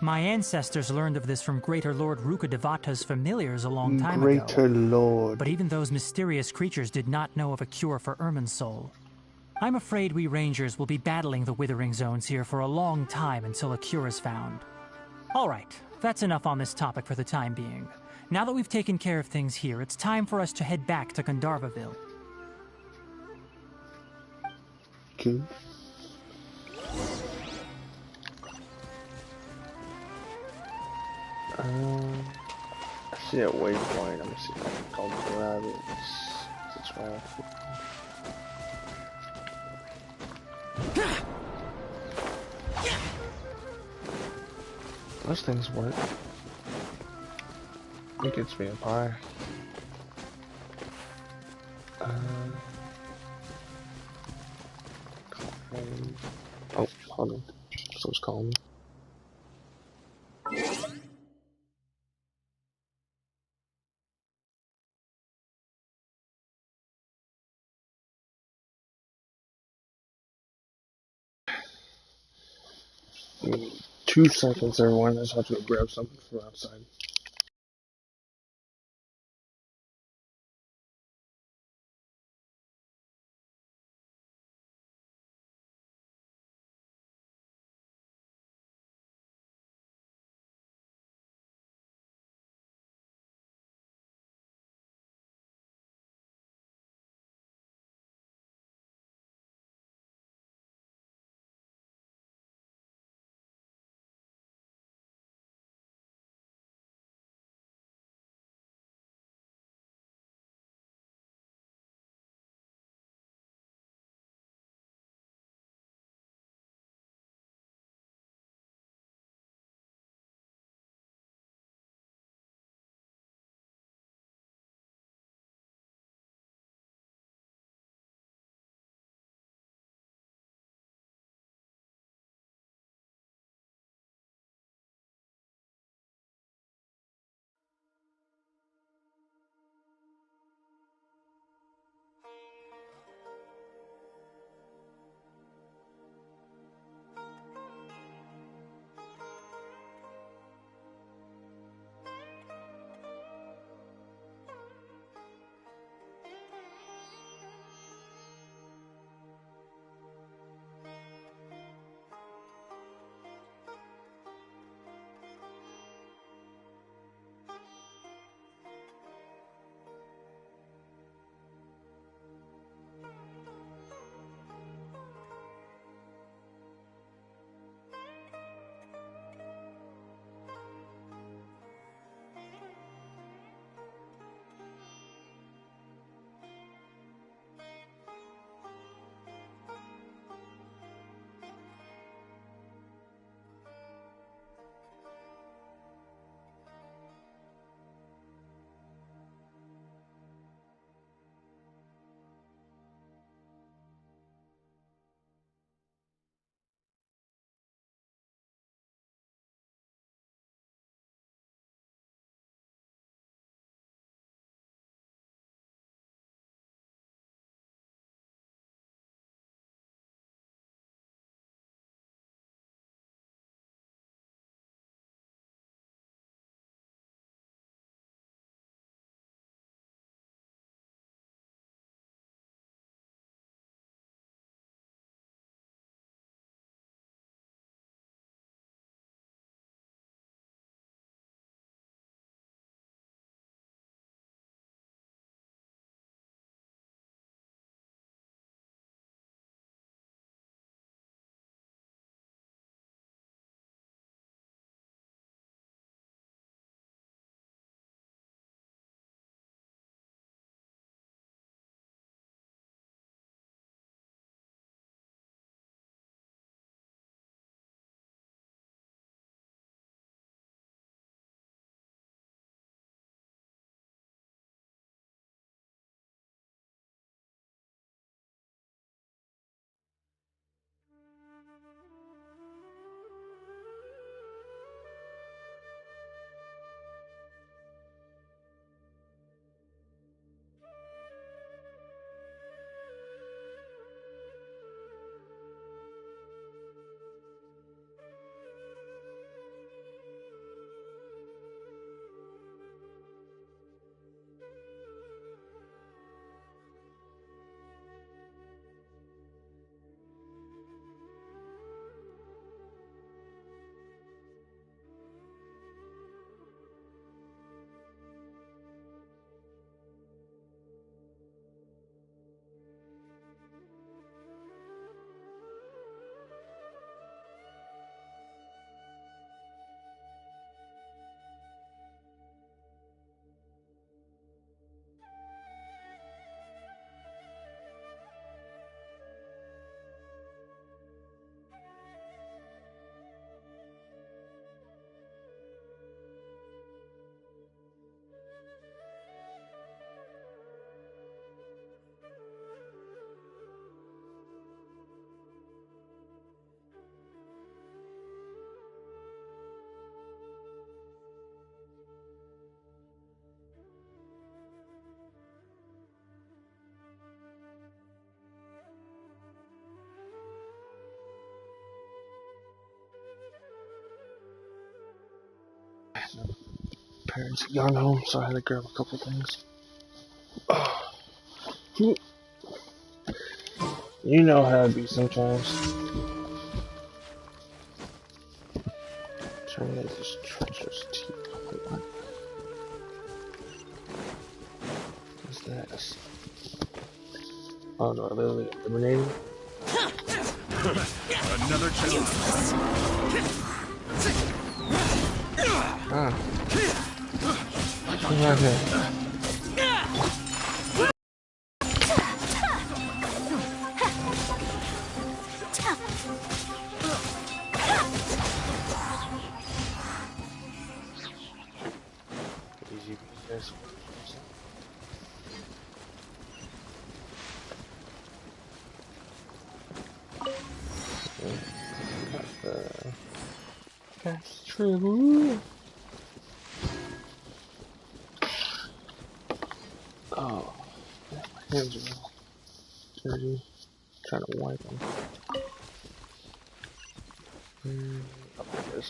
My ancestors learned of this from Greater Lord Rukadevata's familiars a long time ago. Greater Lord. But even those mysterious creatures did not know of a cure for Irminsul. I'm afraid we Rangers will be battling the Withering Zones here for a long time until a cure is found. Alright, that's enough on this topic for the time being. Now that we've taken care of things here, it's time for us to head back to Gandharvaville. Okay. I see a waypoint. I'm gonna see if I can call grab it. It's right. Those things work. It gets me up high. Oh, hold on. Someone's calling me. Give me 2 seconds, everyone. I just have to go grab something from outside. parents' yarn home, so I had to grab a couple things. You know how it be sometimes. Trying to get this treacherous tea. What? What's this? Oh no, they're eliminating? Another challenge. Ah. Come on here. Easy, guys. That's true. Oh, my hands are all dirty. Trying to wipe them. Oh, there it is.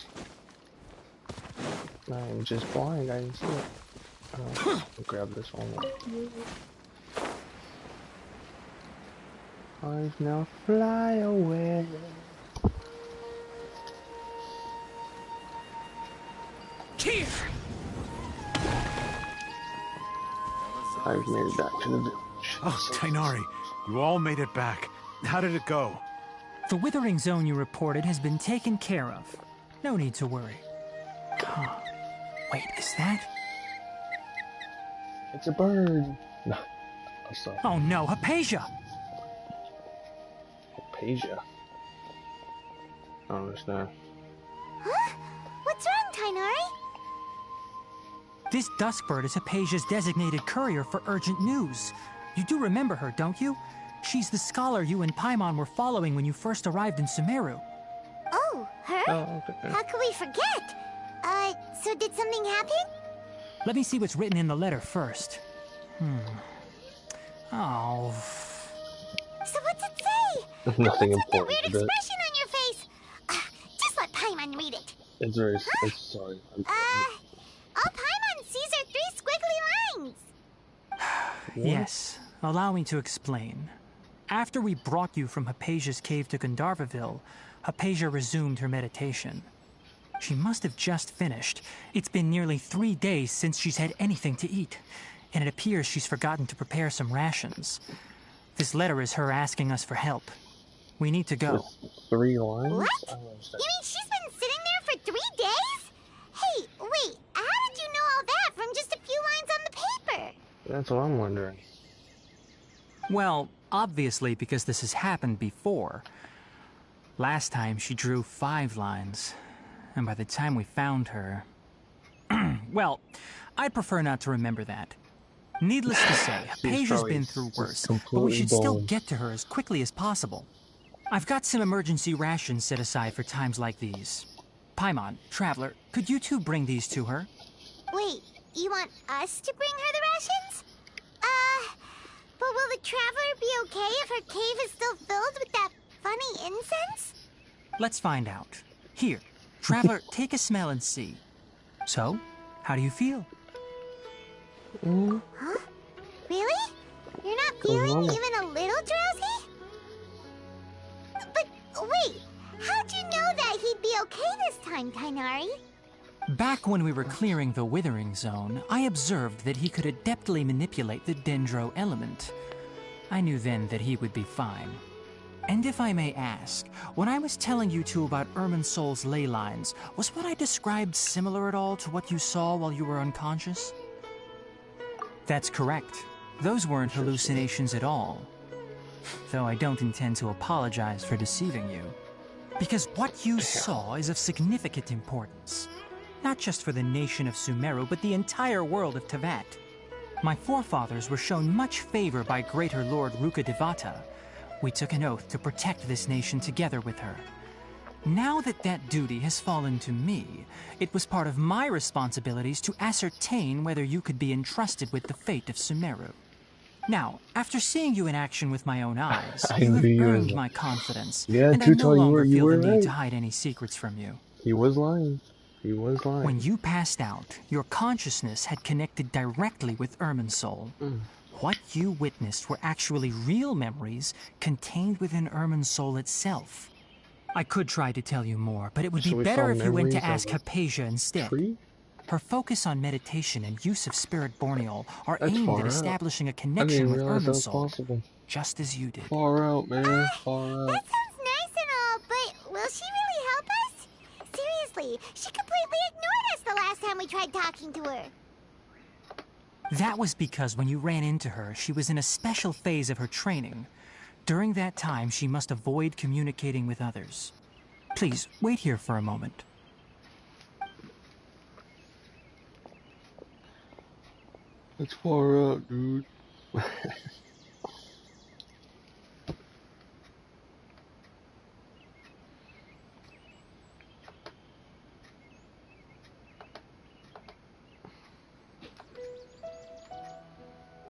I'm just blind. I didn't see it. I'll grab this one. I've now fly away. Here. I've made it back to the village. Oh, Tighnari, you all made it back. How did it go? The Withering Zone you reported has been taken care of. No need to worry. Huh. Wait, is that? It's a bird. No, I'm sorry. Oh no, Hypatia! Hypatia? I don't understand. Huh? What's wrong, Tighnari? This Duskbird is Hypatia's designated courier for urgent news. You do remember her, don't you? She's the scholar you and Paimon were following when you first arrived in Sumeru. Oh, her? Oh, okay. How could we forget? So did something happen? Let me see what's written in the letter first. Oh. So what's it say? Nothing What's with that important. weird expression on your face? Just let Paimon read it. It's very. It's sorry. All Paimon sees are 3 squiggly lines. Yes, allow me to explain. After we brought you from Hypatia's cave to Gandharvaville, Hypatia resumed her meditation. She must have just finished. It's been nearly 3 days since she's had anything to eat, and it appears she's forgotten to prepare some rations. This letter is her asking us for help. We need to go. With 3 lines? What? I don't understand. You mean she's been sitting there for 3 days? Hey, wait, how did you know all that from just a few lines on the paper? That's what I'm wondering. Well, obviously because this has happened before. Last time she drew 5 lines, and by the time we found her... well, I'd prefer not to remember that. Needless to say, Hypatia's been through worse, but we should still get to her as quickly as possible. I've got some emergency rations set aside for times like these. Paimon, Traveler, could you two bring these to her? Wait, you want us to bring her the rations? But will the Traveler be okay if her cave is still filled with that funny incense? Let's find out. Here, Traveler, take a smell and see. So, how do you feel? Huh? Really? You're not feeling even a little drowsy? But wait, how'd you know that he'd be okay this time, Tighnari? Back when we were clearing the Withering Zone, I observed that he could adeptly manipulate the Dendro element. I knew then that he would be fine. And if I may ask, when I was telling you two about Irminsol's ley lines, was what I described similar at all to what you saw while you were unconscious? That's correct. Those weren't hallucinations at all. Though I don't intend to apologize for deceiving you. Because what you saw is of significant importance. Not just for the nation of Sumeru, but the entire world of Teyvat. My forefathers were shown much favor by Greater Lord Rukkhadevata. We took an oath to protect this nation together with her. Now that that duty has fallen to me, it was part of my responsibilities to ascertain whether you could be entrusted with the fate of Sumeru. Now, after seeing you in action with my own eyes, you have earned my confidence, Yeah, and I no Tutal, longer feel the were need right. to hide any secrets from you. He was lying. He was lying. When you passed out, your consciousness had connected directly with Irmin's soul. What you witnessed were actually real memories contained within Irmin's soul itself. I could try to tell you more, but it would be better if you went to ask Hypatia instead. Tree? Her focus on meditation and use of spirit borneal are That's aimed far at out. establishing a I connection didn't with realize that Irmin's was soul, possible. just as you did. Far out, man. Far out. That sounds nice and all, but will she really help us? Seriously, she completely ignored us the last time we tried talking to her. That was because when you ran into her, she was in a special phase of her training. During that time, she must avoid communicating with others. Please, wait here for a moment. It's far out, dude.